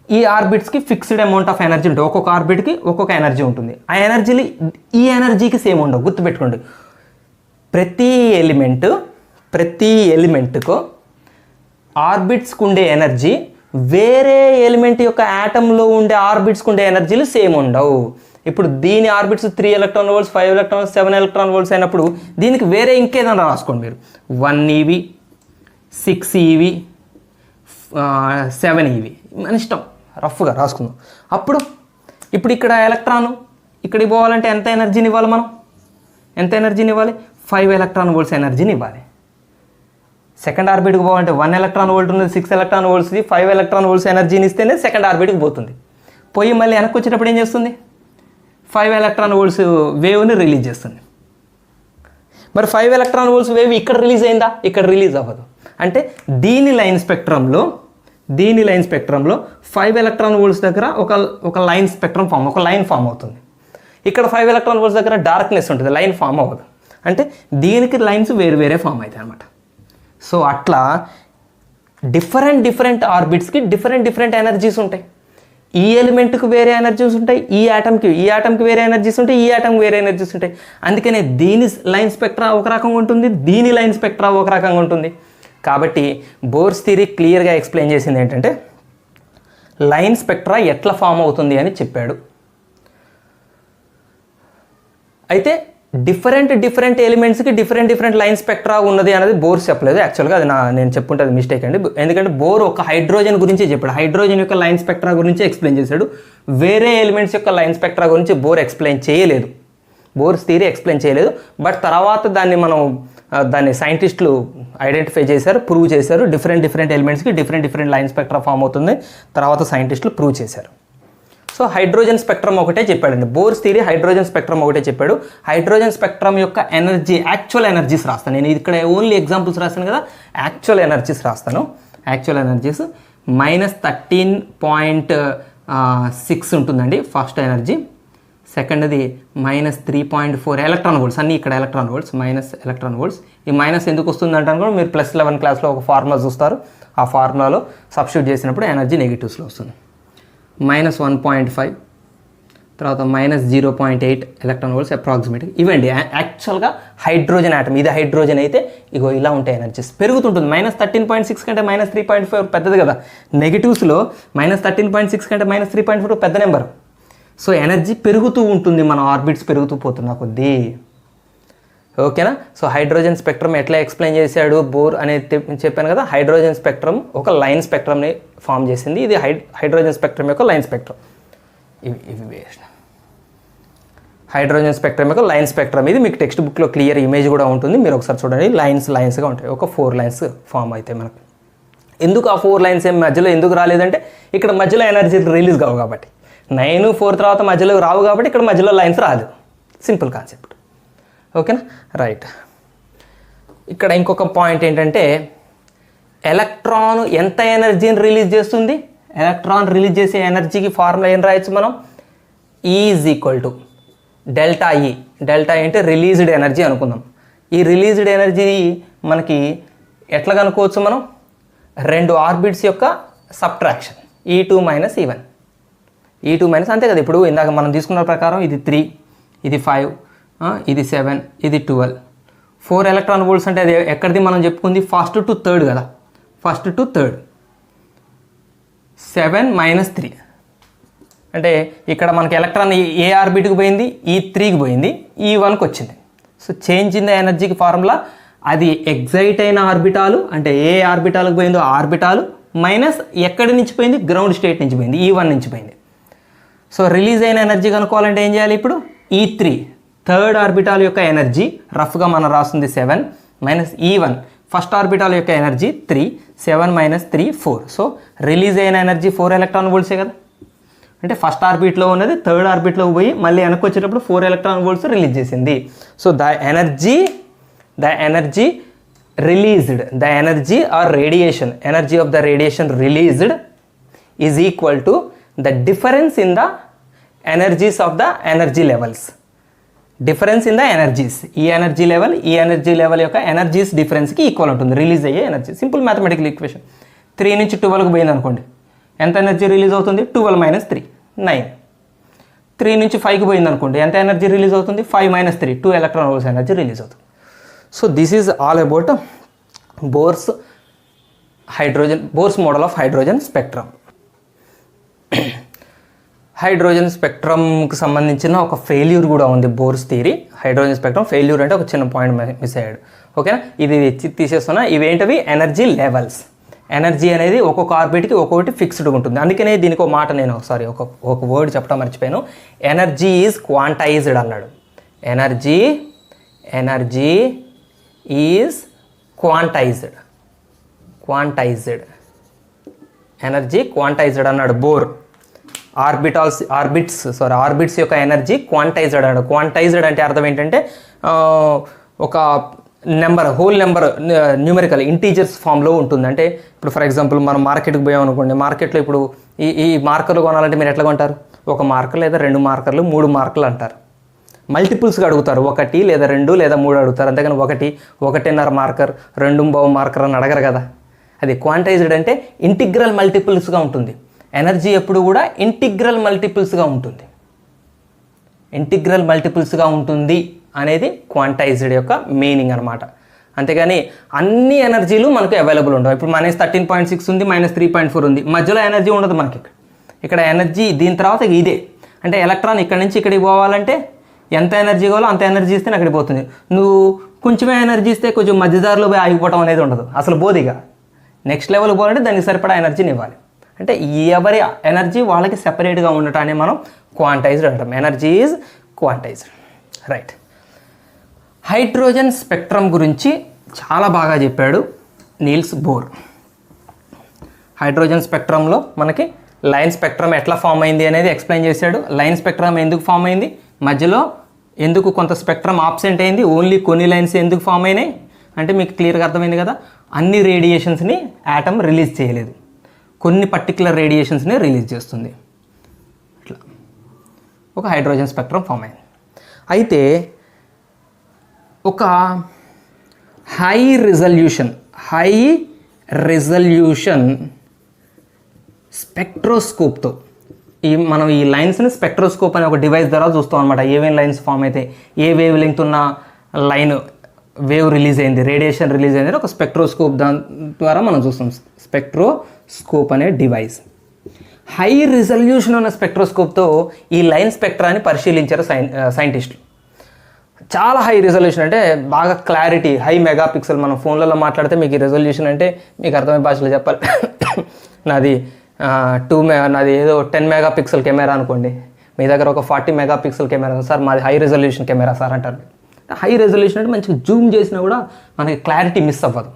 ఈ ఆర్బిట్స్కి ఫిక్స్డ్ అమౌంట్ ఆఫ్ ఎనర్జీ ఉంటుంది. ఒక్కొక్క ఆర్బిట్కి ఒక్కొక్క ఎనర్జీ ఉంటుంది. ఆ ఎనర్జీలు ఈ ఎనర్జీకి సేమ్ ఉండవు, గుర్తుపెట్టుకోండి. ప్రతి ఎలిమెంట్కు ఆర్బిట్స్కి ఉండే ఎనర్జీ వేరే ఎలిమెంట్ యొక్క యాటంలో ఉండే ఆర్బిట్స్కి ఉండే ఎనర్జీలు సేమ్ ఉండవు. ఇప్పుడు దీని orbits 3 electron volts, 5 electron, 7 electron volts అయినప్పుడు దీనికి వేరే ఇంకేదైనా రాసుకోండి మీరు. 1 EV, 6 EV, 7 EV, మన ఇష్టం, రఫ్గా రాసుకుందాం. ఇప్పుడు ఇక్కడ ఎలక్ట్రాన్ ఇక్కడికి పోవాలంటే ఎంత ఎనర్జీని ఇవ్వాలి మనం? ఎంత ఎనర్జీని ఇవ్వాలి? 5 ఎలక్ట్రాన్ వోల్ట్స్ ఎనర్జీని ఇవ్వాలి. సెకండ్ ఆర్బిట్కి పోవాలంటే 1 ఎలక్ట్రాన్ వోల్ట్ ఉన్నది, 6 ఎలక్ట్రాన్ వోల్ట్స్ది, 5 ఎలక్ట్రాన్ వోల్ట్స్ ఎనర్జీని ఇస్తేనే సెకండ్ ఆర్బిట్కి పోతుంది. పోయి మళ్ళీ వెనక్కి వచ్చేటప్పుడు ఏం చేస్తుంది? 5 ఎలక్ట్రాన్ వోల్ట్స్ వేవ్ని రిలీజ్ చేస్తుంది. మరి 5 ఎలక్ట్రాన్ వోల్ట్స్ వేవ్ ఇక్కడ రిలీజ్ అయిందా? ఇక్కడ రిలీజ్ అవ్వదు. అంటే దీని లైన్ స్పెక్ట్రంలో 5 ఎలక్ట్రాన్ వోల్ట్స్ దగ్గర ఒక లైన్ స్పెక్ట్రమ్ ఒక లైన్ ఫామ్ అవుతుంది. ఇక్కడ 5 ఎలక్ట్రాన్ వోల్ట్స్ దగ్గర డార్క్నెస్ ఉంటుంది, లైన్ ఫామ్ అవ్వదు. అంటే దీనికి లైన్స్ వేరే ఫామ్ అవుతాయి అన్నమాట. సో అట్లా డిఫరెంట్ ఆర్బిట్స్కి డిఫరెంట్ ఎనర్జీస్ ఉంటాయి. ఈ ఎలిమెంట్కి వేరే ఎనర్జీస్ ఉంటాయి, ఈ యాటమ్కి వేరే ఎనర్జీస్ ఉంటాయి, ఈ యాటమ్కి వేరే ఎనర్జీస్ ఉంటాయి. అందుకనే దీని లైన్ స్పెక్ట్రా ఒక రకంగా ఉంటుంది, దీని లైన్ స్పెక్ట్రా ఒక రకంగా ఉంటుంది. కాబట్టి బోర్స్ థియరీ క్లియర్గా ఎక్స్ప్లెయిన్ చేసింది ఏంటంటే లైన్ స్పెక్ట్రా ఎట్లా ఫామ్ అవుతుంది అని చెప్పాడు. అయితే డిఫరెంట్ ఎలిమెంట్స్కి డిఫరెంట్ లైన్ స్పెక్ట్రా ఉన్నది అనేది బోర్ చెప్పలేదు. యాక్చువల్గా అది నేను చెప్పుంటే అది మిస్టేక్ అండి. ఎందుకంటే బోర్ ఒక హైడ్రోజన్ గురించి చెప్పాడు, హైడ్రోజన్ యొక్క లైన్ స్పెక్ట్రా గురించి ఎక్స్ప్లెయిన్ చేశాడు. వేరే ఎలిమెంట్స్ యొక్క లైన్ స్పెక్ట్రా గురించి బోర్ ఎక్స్ప్లెయిన్ చేయలేదు, బోర్స్ థియరీ ఎక్స్ప్లెయిన్ చేయలేదు. బట్ తర్వాత దాన్ని సైంటిస్టులు ఐడెంటిఫై చేశారు, ప్రూవ్ చేశారు. డిఫరెంట్ ఎలిమెంట్స్కి డిఫరెంట్ లైన్ స్పెక్ట్రా ఫామ్ అవుతుంది, తర్వాత సైంటిస్టులు ప్రూవ్ చేశారు. సో హైడ్రోజన్ స్పెక్ట్రమ్ ఒకటే చెప్పాడండి బోర్స్ థియరీ. హైడ్రోజన్ స్పెక్ట్రమ్ ఒకటే చెప్పాడు. హైడ్రోజన్ స్పెక్ట్రమ్ యొక్క ఎనర్జీ, యాక్చువల్ ఎనర్జీస్ రాస్తాను నేను ఇక్కడ, ఓన్లీ ఎగ్జాంపుల్స్ రాస్తాను కదా. యాక్చువల్ ఎనర్జీస్ రాస్తాను. యాక్చువల్ ఎనర్జీస్ -13.6 ఉంటుందండి ఫస్ట్ ఎనర్జీ. సెకండ్ది -3.4 ఎలక్ట్రాన్ వోల్ట్స్, అన్నీ ఇక్కడ electron volts, minus electron volts. ఈ మైనస్ ఎందుకు వస్తుంది అంటే కూడా మీరు +11 క్లాస్లో ఒక ఫార్ములా చూస్తారు, ఆ ఫార్ములాలో సబ్స్టిట్యూట్ చేసినప్పుడు ఎనర్జీ నెగిటివ్స్లో వస్తుంది. -1.5, తర్వాత -0.8 ఎలక్ట్రాన్ వోల్ట్స్ అప్రాక్సిమేట్గా. ఇవండి యాక్చువల్గా హైడ్రోజన్ ఆటమ్. ఇది హైడ్రోజన్ అయితే ఇగో ఇలా ఉంటాయి ఎనర్జీస్, పెరుగుతుంటుంది. -13.6 కంటే -3.4 పెద్దది కదా. నెగిటివ్స్లో -13.6 కంటే -3.4 పెద్ద నెంబర్. సో ఎనర్జీ పెరుగుతూ ఉంటుంది, మన ఆర్బిట్స్ పెరుగుతూ పోతున్నా కొద్దీ. ఓకేనా. సో హైడ్రోజన్ స్పెక్ట్రమ్ ఎట్లా ఎక్స్ప్లెయిన్ చేశాడు బోర్ అనేది చెప్పాను కదా. హైడ్రోజన్ స్పెక్ట్రమ్ ఒక లైన్ స్పెక్ట్రమ్ని ఫామ్ చేసింది. ఇది హైడ్రోజన్ స్పెక్ట్రమ్ యొక్క లైన్ స్పెక్ట్రమ్. ఇవి వేస్ట్. హైడ్రోజన్ స్పెక్ట్రమ్ యొక్క లైన్ స్పెక్ట్రమ్. ఇది మీకు టెక్స్ట్ బుక్లో క్లియర్ ఇమేజ్ కూడా ఉంటుంది, మీరు ఒకసారి చూడండి. లైన్స్గా ఉంటాయి, ఒక 4 లైన్స్ ఫామ్ అవుతాయి మనకు. ఎందుకు ఆ 4 లైన్స్ ఏం మధ్యలో ఎందుకు రాలేదంటే ఇక్కడ మధ్యలో ఎనర్జీ రిలీజ్ కావు కాబట్టి. 9, 4 తర్వాత మధ్యలో రావు కాబట్టి ఇక్కడ మధ్యలో లైన్స్ రాదు. Simple concept. ఓకేనా, రైట్. ఇక్కడ ఇంకొక పాయింట్ ఏంటంటే ఎలక్ట్రాన్ ఎంత ఎనర్జీని రిలీజ్ చేస్తుంది. ఎలక్ట్రాన్ రిలీజ్ చేసే ఎనర్జీకి ఫార్ములా ఏం రాయొచ్చు మనం, E = ΔE. ΔE అంటే రిలీజ్డ్ ఎనర్జీ అనుకుందాం. ఈ రిలీజ్డ్ ఎనర్జీ మనకి ఎట్లా కనుక్కోవచ్చు మనం, 2 ఆర్బిట్స్ యొక్క సబ్ట్రాక్షన్, E2 - E1. E2 - అంతే కదా. ఇప్పుడు ఇందాక మనం తీసుకున్న ప్రకారం ఇది 3, ఇది 5, ఇది 7, ఇది 12. 4 ఎలక్ట్రాన్ వోల్ట్స్ అంటే అది ఎక్కడిది మనం చెప్పుకుంది, ఫస్ట్ టు థర్డ్ కదా. ఫస్ట్ టు థర్డ్ 7 - 3 అంటే ఇక్కడ మనకి ఎలక్ట్రాన్ ఏ ఆర్బిట్కి పోయింది, E3కి పోయింది, E1కి వచ్చింది. సో చేంజ్ ఇన్ ద ఎనర్జీకి ఫార్ములా అది ఎగ్జైట్ అయిన ఆర్బిటాలు, అంటే ఏ ఆర్బిటాలకు పోయిందో ఆర్బిటాలు, మైనస్ ఎక్కడి నుంచి పోయింది, గ్రౌండ్ స్టేట్ నుంచి పోయింది, E1 నుంచి పోయింది. సో రిలీజ్ అయిన ఎనర్జీ కనుక్కోవాలంటే ఏం చేయాలి, ఇప్పుడు E3 థర్డ్ ఆర్బిటాల్ యొక్క ఎనర్జీ రఫ్గా మనం రాస్తుంది 7 - E1 ఫస్ట్ ఆర్బిటాల్ యొక్క ఎనర్జీ 3, 7 - 3 4. సో రిలీజ్ అయిన ఎనర్జీ 4 ఎలక్ట్రాన్ వోల్ట్సే కదా. అంటే ఫస్ట్ ఆర్బిట్లో ఉన్నది థర్డ్ ఆర్బిట్లోకి పోయి మళ్ళీ వెనక్కి వచ్చేటప్పుడు 4 ఎలక్ట్రాన్ వోల్ట్స్ రిలీజ్ చేసింది. So the energy released, the energy or radiation, energy of the radiation released is equal to the difference in the energies of the energy levels. Difference in the energies, ఈ ఎనర్జీ లెవెల్ యొక్క ఎనర్జీస్ డిఫరెన్స్కి ఈక్వల్ ఉంటుంది రిలీజ్ అయ్యే ఎనర్జీ. Simple mathematical equation. 3 నుంచి 12కి పోయింది అనుకోండి, ఎంత ఎనర్జీ రిలీజ్ అవుతుంది, 12 - 3 9. 3 నుంచి 5కి పోయింది అనుకోండి, ఎంత ఎనర్జీ రిలీజ్ అవుతుంది, 5 - 3 2 ఎలక్ట్రాన్ వోల్ట్స్ ఎనర్జీ రిలీజ్ అవుతుంది. So this is all about Bohr's model of hydrogen spectrum. Hydrogen స్పెక్ట్రమ్కి సంబంధించిన ఒక ఫెయిల్యూర్ కూడా ఉంది Bohr's theory. Hydrogen spectrum failure అంటే ఒక చిన్న పాయింట్ మిస్ అయ్యాడు. ఓకేనా, ఇది తీసేస్తున్నా. ఇవేంటివి, ఎనర్జీ లెవెల్స్. ఎనర్జీ అనేది ఒక్కొక్క ఆర్బిట్కి ఒక్కొక్కటి ఫిక్స్డ్గా ఉంటుంది. అందుకనే దీనికి ఒక మాట నేను ఒకసారి ఒక వర్డ్ చెప్పడం మర్చిపోయాను. ఎనర్జీ ఈజ్ క్వాంటైజ్డ్ అన్నాడు. Energy is quantised energy quantised అన్నాడు బోర్. ఆర్బిట్స్ యొక్క ఎనర్జీ క్వాంటైజ్డ్ అన్నాడు. క్వాంటైజ్డ్ అంటే అర్థం ఏంటంటే ఒక number, whole number, numerical integers ఫామ్లో ఉంటుంది. అంటే ఇప్పుడు ఫర్ ఎగ్జాంపుల్ మనం మార్కెట్కి పోయాం అనుకోండి, మార్కెట్లో ఇప్పుడు ఈ మార్కర్లు కొనాలంటే మీరు ఎట్లా కొంటారు, ఒక మార్కర్ లేదా 2 మార్కర్లు 3 మార్కర్లు అంటారు. మల్టిపుల్స్గా అడుగుతారు, 1 లేదా 2 లేదా 3 అడుగుతారు. అంతేగాని 1, 1.5 మార్కర్, 2 మార్కర్ అని అడగరు కదా. అది క్వాంటైజ్డ్ అంటే ఇంటిగ్రల్ మల్టిపుల్స్గా ఉంటుంది. ఎనర్జీ ఎప్పుడు కూడా ఇంటిగ్రల్ మల్టిపుల్స్గా ఉంటుంది అనేది క్వాంటైజ్డ్ యొక్క మీనింగ్ అనమాట. అంతేగాని అన్ని ఎనర్జీలు మనకు అవైలబుల్ ఉండవు. ఇప్పుడు -13.6 ఉంది, -3.4 ఉంది, మధ్యలో ఎనర్జీ ఉండదు మనకి. ఇక్కడ ఎనర్జీ దీని తర్వాత ఇదే. అంటే ఎలక్ట్రాన్ ఇక్కడ నుంచి ఇక్కడికి పోవాలంటే ఎంత ఎనర్జీ కావాలో అంత ఎనర్జీ ఇస్తే అక్కడికి పోతుంది. నువ్వు కొంచెమే ఎనర్జీ ఇస్తే కొంచెం మధ్యదారిలో పోయి ఆగిపోవడం అనేది ఉండదు, అసలు బోదిగా నెక్స్ట్ లెవెల్ పోవాలంటే దానికి సరిపడా ఎనర్జీని ఇవ్వాలి. అంటే ఎవరి ఎనర్జీ వాళ్ళకి సెపరేట్గా ఉండటాన్ని మనం క్వాంటైజ్డ్ అంటాం. Energy is quantised. Right. Hydrogen spectrum గురించి చాలా బాగా చెప్పాడు నీల్స్ బోర్. హైడ్రోజన్ స్పెక్ట్రమ్లో మనకి లైన్ స్పెక్ట్రమ్ ఎట్లా ఫామ్ అయింది అనేది ఎక్స్ప్లెయిన్ చేశాడు. లైన్ స్పెక్ట్రమ్ ఎందుకు ఫామ్ అయింది, మధ్యలో ఎందుకు కొంత స్పెక్ట్రమ్ ఆబ్సెంట్ అయింది, ఓన్లీ కొన్ని లైన్స్ ఎందుకు ఫామ్ అయినాయి అంటే మీకు క్లియర్గా అర్థమైంది కదా. అన్ని రేడియేషన్స్ని యాటమ్ రిలీజ్ చేయలేదు, కొన్ని పర్టికులర్ రేడియేషన్స్ని రిలీజ్ చేస్తుంది. ఇట్లా ఒక హైడ్రోజన్ స్పెక్ట్రమ్ ఫామ్ అయింది. అయితే ఒక హై రిజల్యూషన్ స్పెక్ట్రోస్కోప్తో మనం ఈ లైన్స్ని స్పెక్ట్రోస్కోప్ అనే ఒక డివైస్ ద్వారా చూస్తాం అనమాట. ఏమేమి లైన్స్ ఫామ్ అయితే, ఏ వేవ్ లెంగ్త్ ఉన్న లైన్ వేవ్ రిలీజ్ అయింది, రేడియేషన్ రిలీజ్ అయింది ఒక స్పెక్ట్రోస్కోప్ దాని ద్వారా మనం చూస్తాం. స్పెక్ట్రోస్కోప్ అనే డివైస్. హై రిజల్యూషన్ ఉన్న స్పెక్ట్రోస్కోప్తో ఈ లైన్ స్పెక్ట్రాన్ని పరిశీలించారు సైంటిస్టులు. చాలా హై రిజల్యూషన్ అంటే బాగా క్లారిటీ, హై మెగాపిక్సెల్. మనం ఫోన్లలో మాట్లాడితే మీకు ఈ రెజల్యూషన్ అంటే మీకు అర్థమయ్యే భాషలో చెప్పాలి. నాది నాది ఏదో 10 మెగాపిక్సెల్ కెమెరా అనుకోండి, మీ దగ్గర ఒక 40 మెగాపిక్సెల్ కెమెరా, సార్ మాది హై రెజల్యూషన్ కెమెరా సార్ అంటారు. హై రెజల్యూషన్ అంటే మంచిగా జూమ్ చేసినా కూడా మనకి క్లారిటీ మిస్ అవ్వదు.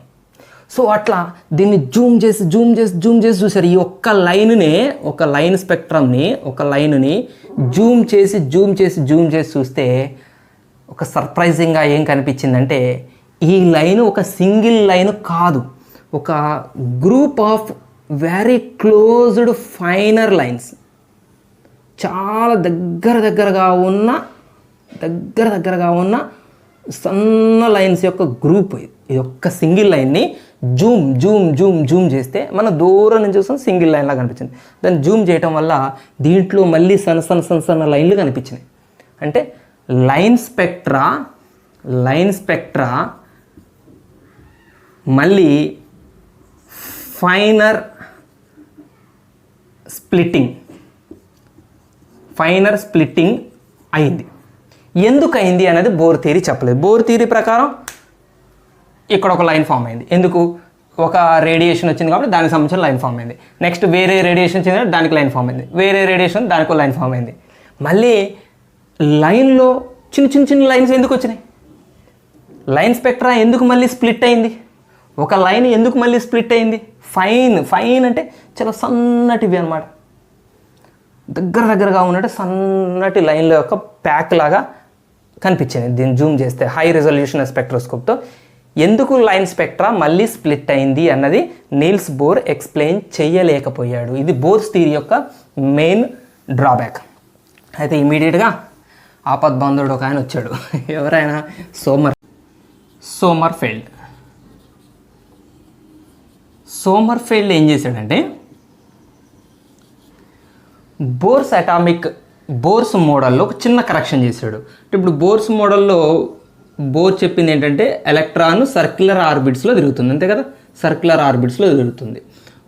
సో అట్లా దీన్ని జూమ్ చేసి చూసారు. ఈ ఒక లైన్ స్పెక్ట్రమ్ని ఒక లైన్ని జూమ్ చేసి చూస్తే ఒక సర్ప్రైజింగ్గా ఏం కనిపించిందంటే ఈ లైన్ ఒక సింగిల్ లైన్ కాదు, ఒక group of very closed finer lines, చాలా దగ్గరగా ఉన్న సన్న లైన్స్ యొక్క గ్రూప్. ఈ యొక్క సింగిల్ లైన్ని జూమ్ చేస్తే మన దూరం నుంచి చూస్తాం సింగిల్ లైన్లా కనిపించింది. దాన్ని జూమ్ చేయటం వల్ల దీంట్లో మళ్ళీ సన్న లైన్లు కనిపించినాయి. అంటే లైన్ స్పెక్ట్రా మళ్ళీ ఫైనర్ స్ప్లిట్టింగ్ అయింది. ఎందుకు అయింది అనేది బోర్ థియరీ చెప్పలేదు. బోర్ థియరీ ప్రకారం ఇక్కడ ఒక లైన్ ఫామ్ అయింది. ఎందుకు, ఒక రేడియేషన్ వచ్చింది కాబట్టి దానికి సంబంధించిన లైన్ ఫామ్ అయింది. నెక్స్ట్ వేరే రేడియేషన్ వచ్చింది దానికి లైన్ ఫామ్ అయింది. వేరే రేడియేషన్ దానికి లైన్ ఫామ్ అయింది. మళ్ళీ లైన్లో చిన్న లైన్స్ ఎందుకు వచ్చినాయి, లైన్ స్పెక్ట్రా ఎందుకు మళ్ళీ స్ప్లిట్ అయింది, ఒక లైన్ ఎందుకు మళ్ళీ స్ప్లిట్ అయింది. ఫైన్ అంటే చాలా సన్నటివి అనమాట, దగ్గరగా ఉన్నట్టు సన్నటి లైన్ల యొక్క ప్యాక్ లాగా కనిపించింది దీన్ని జూమ్ చేస్తే హై రిజల్యూషన్ స్పెక్ట్రోస్కోప్తో. ఎందుకు లైన్ స్పెక్ట్రా మళ్ళీ స్ప్లిట్ అయింది అన్నది నీల్స్ బోర్ ఎక్స్ప్లెయిన్ చేయలేకపోయాడు. ఇది బోర్స్ థియరీ యొక్క మెయిన్ డ్రాబ్యాక్. అయితే ఇమీడియట్గా ఆపద్బాంధుడు ఒక ఆయన వచ్చాడు. ఎవరైనా సోమర్ఫెల్డ్ ఏం చేశాడంటే బోర్స్ మోడల్లో ఒక చిన్న కరెక్షన్ చేశాడు. ఇప్పుడు బోర్స్ మోడల్లో బోర్ చెప్పింది ఏంటంటే ఎలక్ట్రాన్ సర్క్యులర్ ఆర్బిట్స్లో తిరుగుతుంది, అంతే కదా. సర్క్యులర్ ఆర్బిట్స్లో తిరుగుతుంది.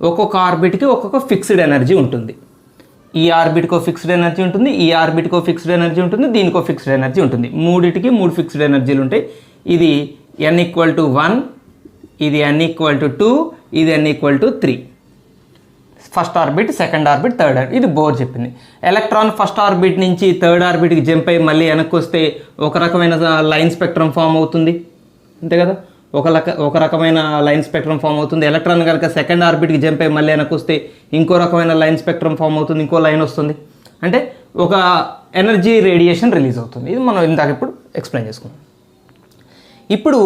ఒక్కొక్క ఆర్బిట్కి ఒక్కొక్క ఫిక్స్డ్ ఎనర్జీ ఉంటుంది. ఈ ఆర్బిట్కో ఫిక్స్డ్ ఎనర్జీ ఉంటుంది, ఈ ఆర్బిట్కో ఫిక్స్డ్ ఎనర్జీ ఉంటుంది, దీనికో ఫిక్స్డ్ ఎనర్జీ ఉంటుంది. మూడిటికి 3 ఫిక్స్డ్ ఎనర్జీలు ఉంటాయి. ఇది n=1, ఇది n=2, ఇది n=3. First orbit, second orbit, third orbit. ఇది బోర్ చెప్పింది. ఎలక్ట్రాన్ ఫస్ట్ ఆర్బిట్ నుంచి థర్డ్ ఆర్బిట్కి జంప్ అయ్యి మళ్ళీ వెనక్కి వస్తే ఒక రకమైన లైన్ స్పెక్ట్రమ్ ఫామ్ అవుతుంది, అంతే కదా. ఒక రకమైన లైన్ స్పెక్ట్రమ్ ఫామ్ అవుతుంది. ఎలక్ట్రాన్ కనుక సెకండ్ ఆర్బిట్కి జంప్ అయ్యి మళ్ళీ వెనక్కి వస్తే ఇంకో రకమైన లైన్ స్పెక్ట్రమ్ ఫామ్ అవుతుంది, ఇంకో లైన్ వస్తుంది. అంటే ఒక ఎనర్జీ రేడియేషన్ రిలీజ్ అవుతుంది. ఇది మనం ఇందాక ఇప్పుడు ఎక్స్ప్లెయిన్ చేసుకున్నాం. ఇప్పుడు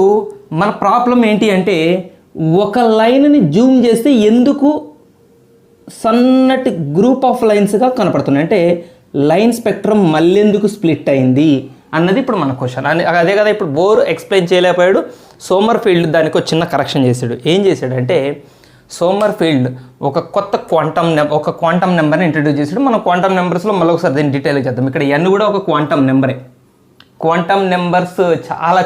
మన ప్రాబ్లం ఏంటి అంటే ఒక లైన్ని జూమ్ చేస్తే ఎందుకు సన్నటి గ్రూప్ ఆఫ్ లైన్స్గా కనపడుతున్నాయి, అంటే లైన్ స్పెక్ట్రమ్ మళ్ళీ ఎందుకు స్ప్లిట్ అయింది అన్నది ఇప్పుడు మన క్వశ్చన్. అదే కదా ఇప్పుడు బోర్ ఎక్స్ప్లెయిన్ చేయలేకపోయాడు. సోమర్ఫెల్డ్ దానికి ఒక చిన్న కరెక్షన్ చేశాడు. ఏం చేశాడంటే సోమర్ఫెల్డ్ ఒక కొత్త క్వాంటమ్ నెంబర్ని ఇంట్రడ్యూస్ చేశాడు. మనం క్వాంటమ్ నెంబర్స్లో మళ్ళీ ఒకసారి దీన్ని డీటెయిల్గా చేద్దాం. ఇక్కడ n కూడా ఒక క్వాంటమ్ నెంబరే. క్వాంటమ్ నెంబర్స్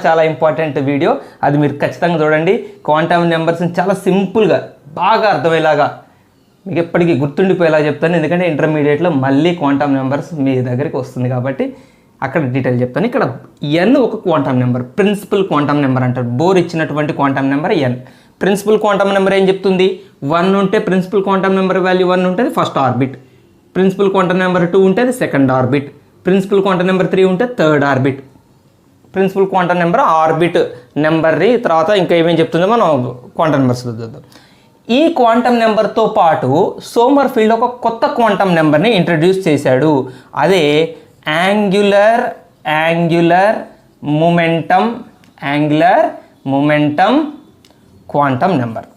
చాలా ఇంపార్టెంట్ వీడియో, అది మీరు ఖచ్చితంగా చూడండి. క్వాంటమ్ నెంబర్స్ని చాలా సింపుల్గా బాగా అర్థమయ్యేలాగా మీకు ఎప్పటికీ గుర్తుండిపోయేలా చెప్తాను. ఎందుకంటే ఇంటర్మీడియట్లో మళ్ళీ క్వాంటమ్ నెంబర్స్ మీ దగ్గరికి వస్తుంది కాబట్టి అక్కడ డీటెయిల్ చెప్తాను. ఇక్కడ ఎన్ ఒక quantum number, principal quantum number అంటారు. బోర్ ఇచ్చినటువంటి quantum number N. Principal quantum number ఏం చెప్తుంది? 1 ఉంటే ప్రిన్సిపల్ క్వాంటమ్ నెంబర్ వాల్యూ 1 ఉంటుంది first orbit, principal quantum number 2 ఉంటే అది second orbit, principal quantum number 3 ఉంటే third orbit. Principal quantum number orbit నెంబర్ని తర్వాత ఇంకా ఏమేమి చెప్తుందో మనం క్వాంటమ్ నెంబర్స్ చూద్దాం. ఈ క్వాంటమ్ నెంబర్తో పాటు సోమర్ఫీల్డ్ ఒక కొత్త క్వాంటమ్ నెంబర్ని ఇంట్రడ్యూస్ చేశాడు. అదే యాంగ్యులర్ మొమెంటమ్ క్వాంటమ్ నెంబర్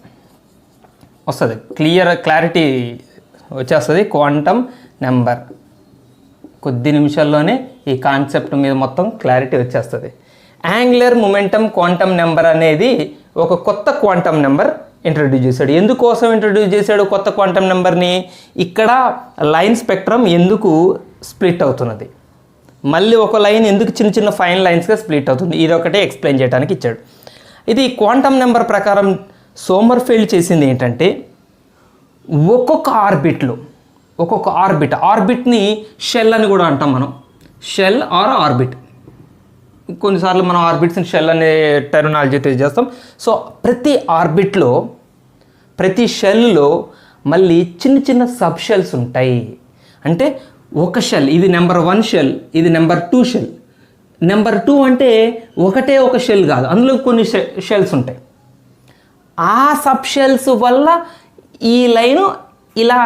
వస్తుంది. క్లారిటీ వచ్చేస్తుంది. క్వాంటమ్ నెంబర్ కొద్ది నిమిషాల్లోనే ఈ కాన్సెప్ట్ మీద మొత్తం క్లారిటీ వచ్చేస్తుంది. యాంగులర్ మొమెంటమ్ క్వాంటమ్ నెంబర్ అనేది ఒక కొత్త క్వాంటమ్ నెంబర్ ఇంట్రడ్యూస్ చేశాడు. ఎందుకోసం ఇంట్రడ్యూస్ చేశాడు కొత్త క్వాంటమ్ నెంబర్ని? ఇక్కడ లైన్ స్పెక్ట్రమ్ ఎందుకు స్ప్లిట్ అవుతున్నది, మళ్ళీ ఒక లైన్ ఎందుకు చిన్న చిన్న ఫైన్ లైన్స్గా స్ప్లిట్ అవుతుంది, ఇది ఒకటే ఎక్స్ప్లెయిన్ చేయడానికి ఇచ్చాడు. ఇది క్వాంటమ్ నెంబర్ ప్రకారం సోమర్ఫీల్డ్ చేసింది ఏంటంటే ఒక్కొక్క ఆర్బిట్ని షెల్ అని కూడా అంటాం మనం. షెల్ ఆర్ ఆర్బిట్, కొన్నిసార్లు మనం ఆర్బిట్స్ని షెల్ అనే టెర్మినాలజీ యూజ్ చేస్తాం. సో ప్రతి షెల్లో మళ్ళీ చిన్న చిన్న సబ్ షెల్స్ ఉంటాయి. అంటే ఒక షెల్, ఇది నెంబర్ 1 షెల్, ఇది నెంబర్ 2 షెల్. నెంబర్ 2 అంటే ఒకటే ఒక షెల్ కాదు, అందులో కొన్ని షెల్స్ ఉంటాయి. ఆ సబ్ షెల్స్ వల్ల ఈ లైను ఇలా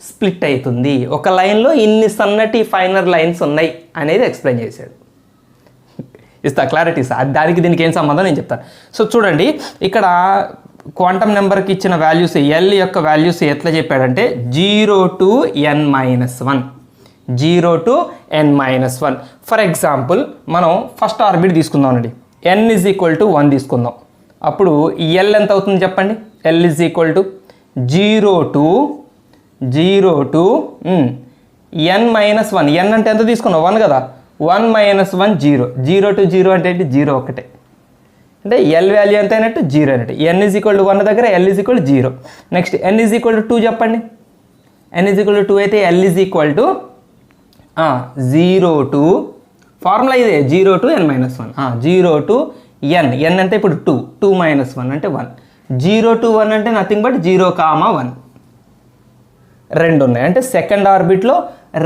స్ప్లిట్ అవుతుంది. ఒక లైన్లో ఇన్ని సన్నటి ఫైనర్ లైన్స్ ఉన్నాయి అనేది ఎక్స్ప్లెయిన్ చేశాడు. ఇస్తా క్లారిటీ సార్, దానికి దీనికి ఏం సంబంధం నేను చెప్తాను. సో చూడండి, ఇక్కడ క్వాంటమ్ నెంబర్కి ఇచ్చిన వాల్యూస్, ఎల్ యొక్క వాల్యూస్ ఎట్లా చెప్పాడంటే 0 to n-1. ఫర్ ఎగ్జాంపుల్ మనం ఫస్ట్ ఆర్బిట్ తీసుకుందామండి. n = 1 తీసుకుందాం. అప్పుడు ఎల్ ఎంత అవుతుంది చెప్పండి? L = 0 to n-1. n అంటే ఎంత తీసుకున్నాం? 1 కదా. 1 - 1 0. 0 to 0 అంటే ఏంటి? 0 ఒకటే. అంటే ఎల్ వాల్యూ ఎంత అయినట్టు? 0 అయినట్టు. n = 1 దగ్గర L = 0. నెక్స్ట్ n = 2 చెప్పండి. n = 2 అయితే L = 0 to, ఫార్ములా ఇదే, 0 to n-1. 0 to n అంటే ఇప్పుడు 2 - 1 అంటే 1. 0 to 1 అంటే నథింగ్ బట్ 0, 1. రెండు ఉన్నాయి. అంటే సెకండ్ ఆర్బిట్లో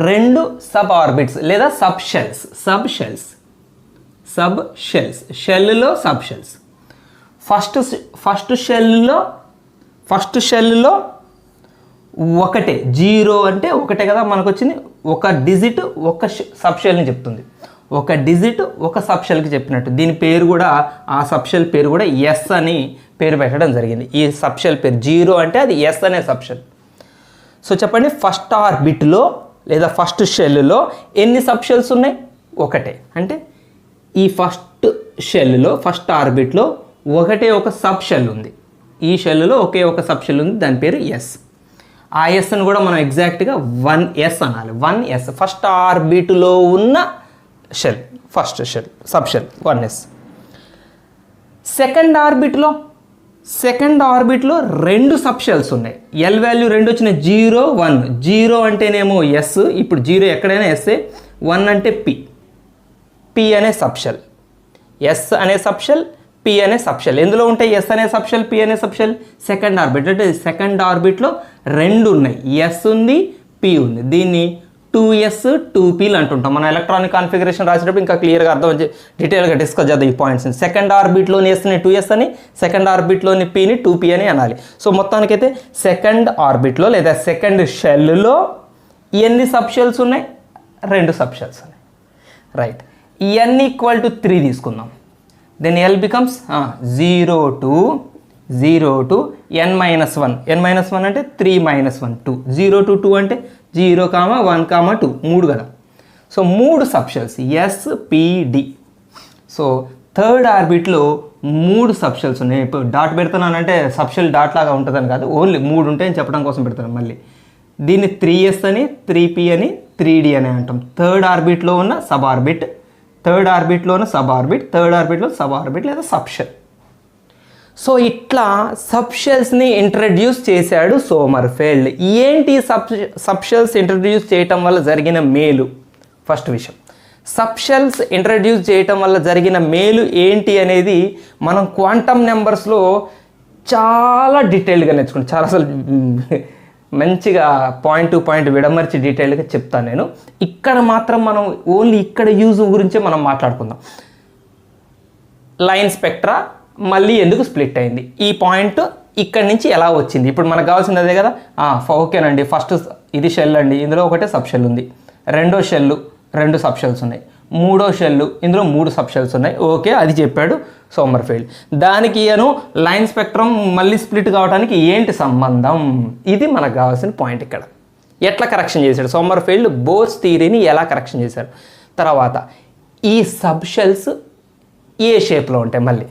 2 సబ్ ఆర్బిట్స్ లేదా సబ్ షెల్స్. షెల్లో సబ్ షెల్స్. ఫస్ట్ షెల్లో ఒకటే, 0 అంటే ఒకటే కదా మనకు వచ్చింది. ఒక డిజిట్ ఒక సబ్ షెల్ని చెప్తుంది. ఒక డిజిట్ ఒక సబ్ షెల్కి చెప్పినట్టు దీని పేరు కూడా, ఆ సబ్ షెల్ పేరు కూడా ఎస్ అని పేరు పెట్టడం జరిగింది. ఈ సబ్ షెల్ పేరు 0 అంటే అది ఎస్ అనే సబ్ షెల్. సో చెప్పండి, ఫస్ట్ ఆర్బిట్లో లేదా ఫస్ట్ షెల్లో ఎన్ని సబ్ షెల్స్ ఉన్నాయి? ఒకటే. అంటే ఈ ఫస్ట్ ఆర్బిట్లో ఒకటే ఒక సబ్ షెల్ ఉంది. ఈ షెల్లో ఒకే ఒక సబ్ షెల్ ఉంది, దాని పేరు ఎస్. ఆ ఎస్ అని కూడా మనం ఎగ్జాక్ట్గా 1s అనాలి. 1s ఫస్ట్ ఆర్బిట్లో ఉన్న shell, first shell, sub shell 1s. Second ఆర్బిట్లో 2 సబ్ షెల్స్ ఉన్నాయి. ఎల్ వాల్యూ 2 వచ్చినాయి, 0, 1. 0 అంటేనేమో ఎస్, ఇప్పుడు 0 ఎక్కడైనా ఎస్ఏ. 1 అంటే పి అనే సబ్ షెల్. ఎస్ అనే సబ్ షెల్, పి అనే సబ్ షెల్. ఎందులో ఉంటాయి ఎస్ అనే సబ్ షెల్, పి అనే సబ్ షెల్? Second orbit. అంటే సెకండ్ ఆర్బిట్లో 2 ఉన్నాయి, ఎస్ ఉంది, పి ఉంది. దీన్ని 2s 2pలు అంటుంటాం. మనం ఎలక్ట్రానిక్ కాన్ఫిగరేషన్ రాసేటప్పుడు ఇంకా క్లియర్గా అర్థం డీటెయిల్గా డిస్కస్ చేద్దాం ఈ పాయింట్స్ని. సెకండ్ ఆర్బిట్లోని ఎస్ని 2s అని, సెకండ్ ఆర్బిట్లోని పిని 2p అని అనాలి. సో మొత్తానికైతే సెకండ్ ఆర్బిట్లో లేదా సెకండ్ షెల్లో ఎన్ని సబ్ షెల్స్ ఉన్నాయి? 2 సబ్ షెల్స్ ఉన్నాయి. రైట్. n = 3 తీసుకుందాం. Then L becomes 0 to n-1. n-1 అంటే 3 - 1 2. 0 to 2 అంటే 0, 1, 2 3 కదా. So 3 sub shells SPD. So third ఆర్బిట్లో 3 సబ్ షెల్స్ ఉన్నాయి. ఇప్పుడు డాట్ పెడుతున్నానంటే సబ్ షెల్ డాట్ లాగా ఉంటుందని కాదు, ఓన్లీ 3 ఉంటాయని చెప్పడం కోసం పెడతాను. మళ్ళీ దీన్ని 3s అని, 3p అని, 3d అని అంటాం. థర్డ్ ఆర్బిట్లో ఉన్న సబ్ ఆర్బిట్, థర్డ్ ఆర్బిట్లో ఉన్న సబ్ ఆర్బిట్, థర్డ్ ఆర్బిట్లో సబ్ ఆర్బిట్ లేదా సబ్ షెల్. సో ఇట్లా సబ్ షెల్స్ని ఇంట్రడ్యూస్ చేశాడు సోమర్ఫెల్డ్. ఏంటి సబ్ షెల్స్ ఇంట్రడ్యూస్ చేయటం వల్ల జరిగిన మేలు? ఫస్ట్ విషయం, సబ్షెల్స్ ఇంట్రడ్యూస్ చేయటం వల్ల జరిగిన మేలు ఏంటి అనేది మనం క్వాంటమ్ నెంబర్స్లో చాలా డీటెయిల్డ్గా నేర్చుకుంటాం. చాలా అసలు మంచిగా పాయింట్ టు పాయింట్ విడమర్చి డీటెయిల్డ్గా చెప్తాను నేను. ఇక్కడ మాత్రం మనం ఓన్లీ ఇక్కడ యూజ్ గురించే మనం మాట్లాడుకుందాం. లైన్ స్పెక్ట్రా మళ్ళీ ఎందుకు స్ప్లిట్ అయింది, ఈ పాయింట్ ఇక్కడి నుంచి ఎలా వచ్చింది, ఇప్పుడు మనకు కావాల్సింది అదే కదా. ఓకేనండి, ఫస్ట్ ఇది షెల్ అండి, ఇందులో ఒకటే సబ్ షెల్ ఉంది. రెండో షెల్ 2 సబ్ షెల్స్ ఉన్నాయి. మూడో షెల్ ఇందులో 3 సబ్ షెల్స్ ఉన్నాయి. ఓకే, అది చెప్పాడు సోమర్ఫెల్డ్. దానికి లైన్ స్పెక్ట్రమ్ మళ్ళీ స్ప్లిట్ కావడానికి ఏంటి సంబంధం, ఇది మనకు కావాల్సిన పాయింట్. ఇక్కడ ఎట్లా కరెక్షన్ చేశాడు సోమర్ఫెల్డ్, బోర్స్ థియరీని ఎలా కరెక్షన్ చేశాడు. తర్వాత ఈ సబ్ షెల్స్ ఏ షేప్లో ఉంటాయి, మళ్ళీ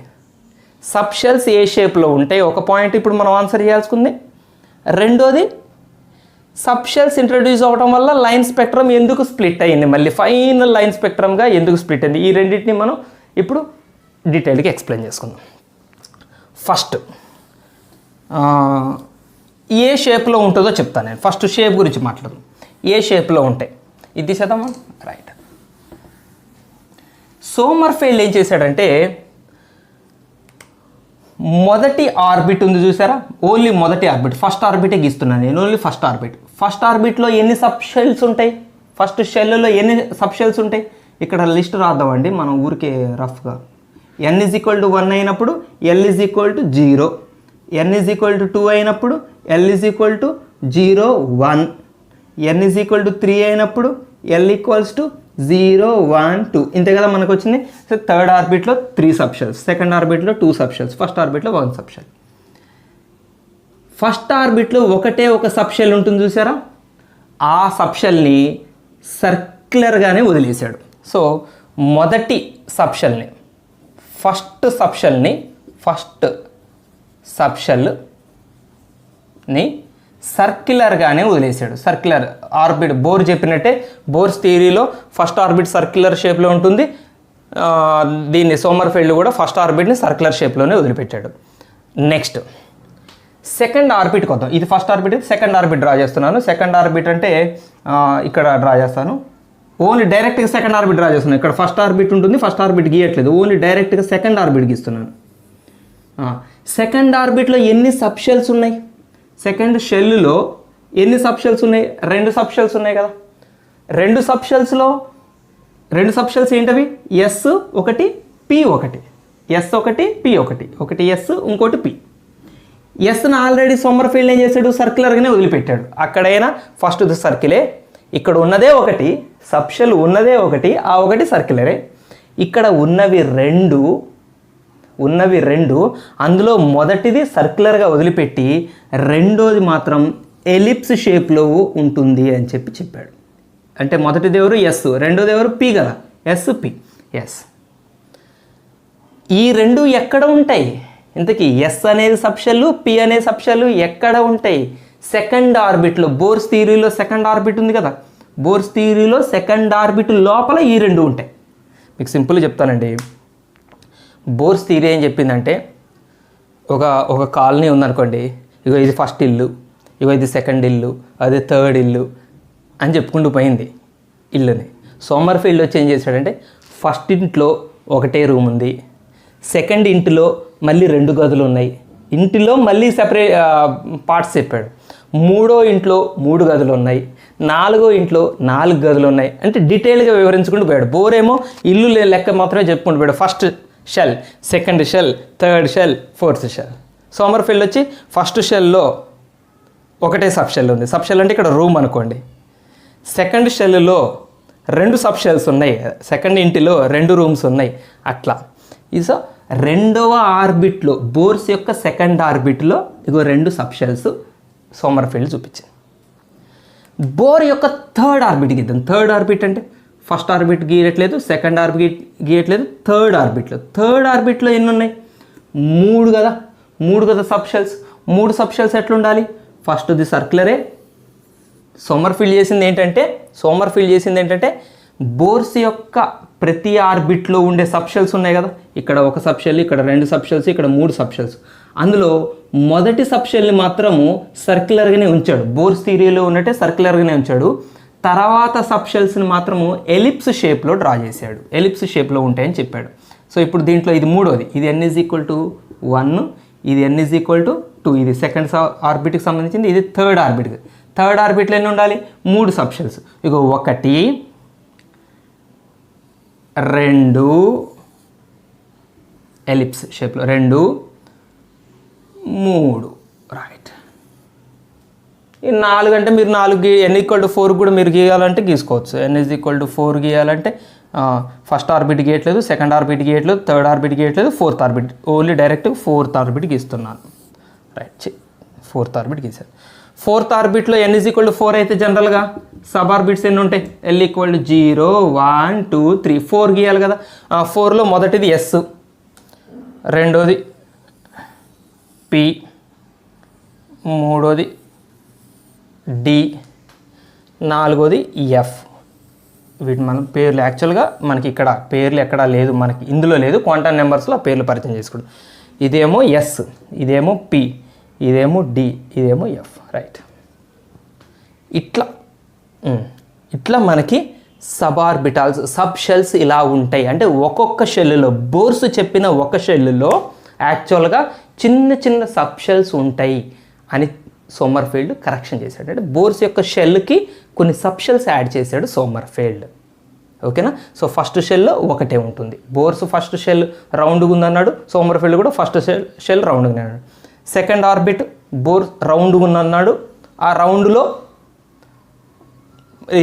సబ్ షెల్స్ ఏ షేప్లో ఉంటాయి ఒక పాయింట్ ఇప్పుడు మనం ఆన్సర్ చేయాల్సుకుంది. రెండోది సబ్ షెల్స్ ఇంట్రడ్యూస్ అవ్వడం వల్ల లైన్ స్పెక్ట్రమ్ ఎందుకు స్ప్లిట్ అయ్యింది, మళ్ళీ ఫైనల్ లైన్ స్పెక్ట్రమ్గా ఎందుకు స్ప్లిట్ అయింది, ఈ రెండింటిని మనం ఇప్పుడు డీటెయిల్గా ఎక్స్ప్లెయిన్ చేసుకుందాం. ఫస్ట్ ఏ షేప్లో ఉంటుందో చెప్తాను నేను. ఫస్ట్ షేప్ గురించి మాట్లాడదాం. ఏ షేప్లో ఉంటాయి ఇది తీసేద్దామా, రైట్. సోమర్ఫెల్డ్ ఏం చేశాడంటే మొదటి ఆర్బిట్ ఉంది చూసారా, ఓన్లీ మొదటి ఆర్బిట్, ఫస్ట్ ఆర్బిటే గీస్తున్నాను నేను, ఓన్లీ ఫస్ట్ ఆర్బిట్. ఫస్ట్ ఆర్బిట్లో ఎన్ని సబ్ షెల్స్ ఉంటాయి, ఫస్ట్ షెల్లో ఎన్ని సబ్ షెల్స్ ఉంటాయి, ఇక్కడ లిస్ట్ రాద్దామండి మనం ఊరికే రఫ్గా. n = 1 అయినప్పుడు l = 0, n = 2 అయినప్పుడు l = 0, 1, n = 3 అయినప్పుడు l = 0, 1, 2, ఇంతే కదా మనకు వచ్చింది. సో థర్డ్ ఆర్బిట్లో 3 సబ్ షెల్స్, సెకండ్ ఆర్బిట్లో 2 సబ్ షెల్స్, ఫస్ట్ ఆర్బిట్లో 1 సబ్ షెల్. ఫస్ట్ ఆర్బిట్లో ఒకటే ఒక సబ్ షెల్ ఉంటుంది చూసారా, ఆ సబ్ షెల్ని సర్క్యులర్గానే వదిలేశాడు. సో మొదటి సబ్ షెల్ని ఫస్ట్ సబ్ షెల్ని సర్క్యులర్గానే వదిలేశాడు. సర్క్యులర్ ఆర్బిట్, బోర్ చెప్పినట్టే బోర్స్ థియరీలో ఫస్ట్ ఆర్బిట్ సర్క్యులర్ షేప్లో ఉంటుంది. దీన్ని సోమర్ఫెల్డ్ కూడా ఫస్ట్ ఆర్బిట్ని సర్క్యులర్ షేప్లోనే వదిలిపెట్టాడు. నెక్స్ట్ సెకండ్ ఆర్బిట్కి వద్దాం. ఇది first orbit, second orbit draw చేస్తున్నాను. సెకండ్ ఆర్బిట్ అంటే ఇక్కడ డ్రా చేస్తాను, ఓన్లీ డైరెక్ట్గా సెకండ్ ఆర్బిట్ డ్రా చేస్తున్నాను. ఇక్కడ ఫస్ట్ ఆర్బిట్ ఉంటుంది, ఫస్ట్ ఆర్బిట్ గీయట్లేదు, ఓన్లీ డైరెక్ట్గా సెకండ్ ఆర్బిట్ గీస్తున్నాను. సెకండ్ ఆర్బిట్లో ఎన్ని సబ్ షెల్స్ ఉన్నాయి, సెకండ్ షెల్లో ఎన్ని సబ్ షెల్స్ ఉన్నాయి, 2 సబ్ షెల్స్ ఉన్నాయి కదా. 2 సబ్ షెల్స్లో 2 సబ్ షెల్స్ ఏంటవి, S1 P1, S1 P1, ఒకటి S ఇంకోటి P. ఎస్ను ఆల్రెడీ సోమర్ఫెల్డ్ ఏం చేశాడు, సర్క్యులర్గానే వదిలిపెట్టాడు. అక్కడైనా ఫస్ట్ సర్కిలే, ఇక్కడ ఉన్నదే ఒకటి సబ్ షెల్, ఉన్నదే ఒకటి, ఆ ఒకటి సర్క్యులరే. ఇక్కడ ఉన్నవి రెండు, అందులో మొదటిది సర్క్యులర్గా వదిలిపెట్టి రెండోది మాత్రం ఎలిప్స్ షేప్లో ఉంటుంది అని చెప్పాడు. అంటే మొదటిది ఎవరు S, రెండోది ఎవరు P కదా, SP. ఎస్, ఈ రెండు ఎక్కడ ఉంటాయి ఇంతకీ, S అనేది సబ్ షెల్, P అనే సబ్ షెల్ ఎక్కడ ఉంటాయి, సెకండ్ ఆర్బిట్లో. బోర్స్ థియరీలో సెకండ్ ఆర్బిట్ ఉంది కదా, బోర్స్ థియరీలో సెకండ్ ఆర్బిట్ లోపల ఈ రెండు ఉంటాయి. మీకు సింపుల్గా చెప్తానండి. బోర్స్ థియరీ ఏం చెప్పిందంటే, ఒక కాలనీ ఉందనుకోండి, ఇగో ఇది ఫస్ట్ ఇల్లు, ఇగో ఇది సెకండ్ ఇల్లు, అదే థర్డ్ ఇల్లు అని చెప్పుకుంటూ పోయింది ఇల్లుని. సోమర్ఫెల్డ్ వచ్చి ఏం చేశాడంటే, ఫస్ట్ ఇంట్లో ఒకటే రూమ్ ఉంది, సెకండ్ ఇంటిలో మళ్ళీ 2 గదులు ఉన్నాయి, ఇంటిలో మళ్ళీ సెపరేట్ పార్ట్స్ చెప్పాడు. మూడో ఇంట్లో 3 గదులు ఉన్నాయి, 4వ ఇంట్లో 4 గదులు ఉన్నాయి, అంటే డీటెయిల్గా వివరించుకుంటూ పోయాడు. బోర్ ఏమో ఇల్లు లెక్క మాత్రమే చెప్పుకుంటూ పోయాడు. First shell, second shell, third shell, fourth shell. Sommerfeld వచ్చి ఫస్ట్ షెల్లో ఒకటే సబ్ షెల్ ఉంది, సబ్ షెల్ అంటే ఇక్కడ రూమ్ అనుకోండి. సెకండ్ షెల్లో 2 సబ్ షెల్స్ ఉన్నాయి, సెకండ్ ఇంటిలో 2 రూమ్స్ ఉన్నాయి. అట్లా సో రెండవ ఆర్బిట్లో, బోర్స్ యొక్క సెకండ్ ఆర్బిట్లో ఇగో 2 సబ్ షెల్స్ సోమర్ఫెల్డ్ చూపించింది. బోర్ యొక్క థర్డ్ ఆర్బిట్ గీద్దాం. థర్డ్ ఆర్బిట్ అంటే ఫస్ట్ ఆర్బిట్ గీయట్లేదు, సెకండ్ ఆర్బిట్ గీయట్లేదు, థర్డ్ ఆర్బిట్లో ఎన్ని ఉన్నాయి, 3 కదా, 3 సబ్ షెల్స్. 3 సబ్ షెల్స్ ఎట్లుండాలి, ఫస్ట్ది సర్క్యులరే. సోమర్ఫెల్డ్ చేసింది ఏంటంటే బోర్స్ యొక్క ప్రతి ఆర్బిట్లో ఉండే సబ్ షెల్స్ ఉన్నాయి కదా, ఇక్కడ ఒక సబ్ షెల్, ఇక్కడ 2 సబ్ షెల్స్, ఇక్కడ 3 సబ్ షెల్స్. అందులో మొదటి సబ్ షెల్ని మాత్రము సర్క్యులర్గానే ఉంచాడు. బోర్స్ థియరీలో ఉన్నట్టే సర్క్యులర్గానే ఉంచాడు. తర్వాత సబ్షెల్స్ని మాత్రము ఎలిప్స్ షేప్లో డ్రా చేశాడు. ఎలిప్స్ షేప్లో ఉంటాయని చెప్పాడు. సో ఇప్పుడు దీంట్లో ఇది మూడోది, ఇది n = 1, ఇది n = 2, ఇది సెకండ్ ఆర్బిట్కి సంబంధించింది, ఇది థర్డ్ ఆర్బిట్కి. థర్డ్ ఆర్బిట్లో ఎన్ని ఉండాలి? 3 సబ్షెల్స్. ఇగో 1 2 ఎలిప్స్ షేప్లో 2 3 రైట్. ఈ 4 అంటే మీరు 4 n = 4 కూడా మీరు గీయాలంటే గీసుకోవచ్చు. n = 4 గీయాలంటే ఫస్ట్ ఆర్బిట్ గీయట్లేదు, సెకండ్ ఆర్బిట్ గీయట్లేదు, థర్డ్ ఆర్బిట్ గీయట్లేదు, fourth orbit, only direct fourth orbit గీస్తున్నాను. రైట్, ఫోర్త్ ఆర్బిట్ గీసాను. ఫోర్త్ ఆర్బిట్లో n = 4 అయితే జనరల్గా సబ్ ఆర్బిట్స్ ఎన్ని ఉంటాయి? l = 0 1 2 3 4 గీయాలి కదా. 4లో మొదటిది s, రెండోది p, మూడోది d, నాలుగోది f. వీటి మనం పేర్లు యాక్చువల్గా మనకి ఇక్కడ పేర్లు ఎక్కడా లేదు, మనకి ఇందులో లేదు, క్వాంటమ్ నెంబర్స్లో పేర్లు పరిచయం చేసుకోవడం. ఇదేమో s, ఇదేమో p, ఇదేమో d, ఇదేమో f. రైట్, ఇట్లా మనకి సబ్ ఆర్బిటాల్స్ సబ్ షెల్స్ ఇలా ఉంటాయి. అంటే ఒక్కొక్క షెల్లో బోర్స్ చెప్పిన ఒక షెల్లో యాక్చువల్గా చిన్న చిన్న సబ్ షెల్స్ ఉంటాయి అని సోమర్ఫెల్డ్ కరెక్షన్ చేశాడు. అంటే బోర్స్ యొక్క షెల్కి కొన్ని సబ్ షెల్స్ యాడ్ చేశాడు సోమర్ఫెల్డ్. ఓకేనా? సో ఫస్ట్ షెల్లో ఒకటే ఉంటుంది. బోర్స్ ఫస్ట్ షెల్ రౌండ్గా ఉందన్నాడు, సోమర్ఫెల్డ్ కూడా ఫస్ట్ షెల్ రౌండ్గా అన్నాడు. సెకండ్ ఆర్బిట్ బోర్ రౌండ్గా ఉందన్నాడు, ఆ రౌండ్లో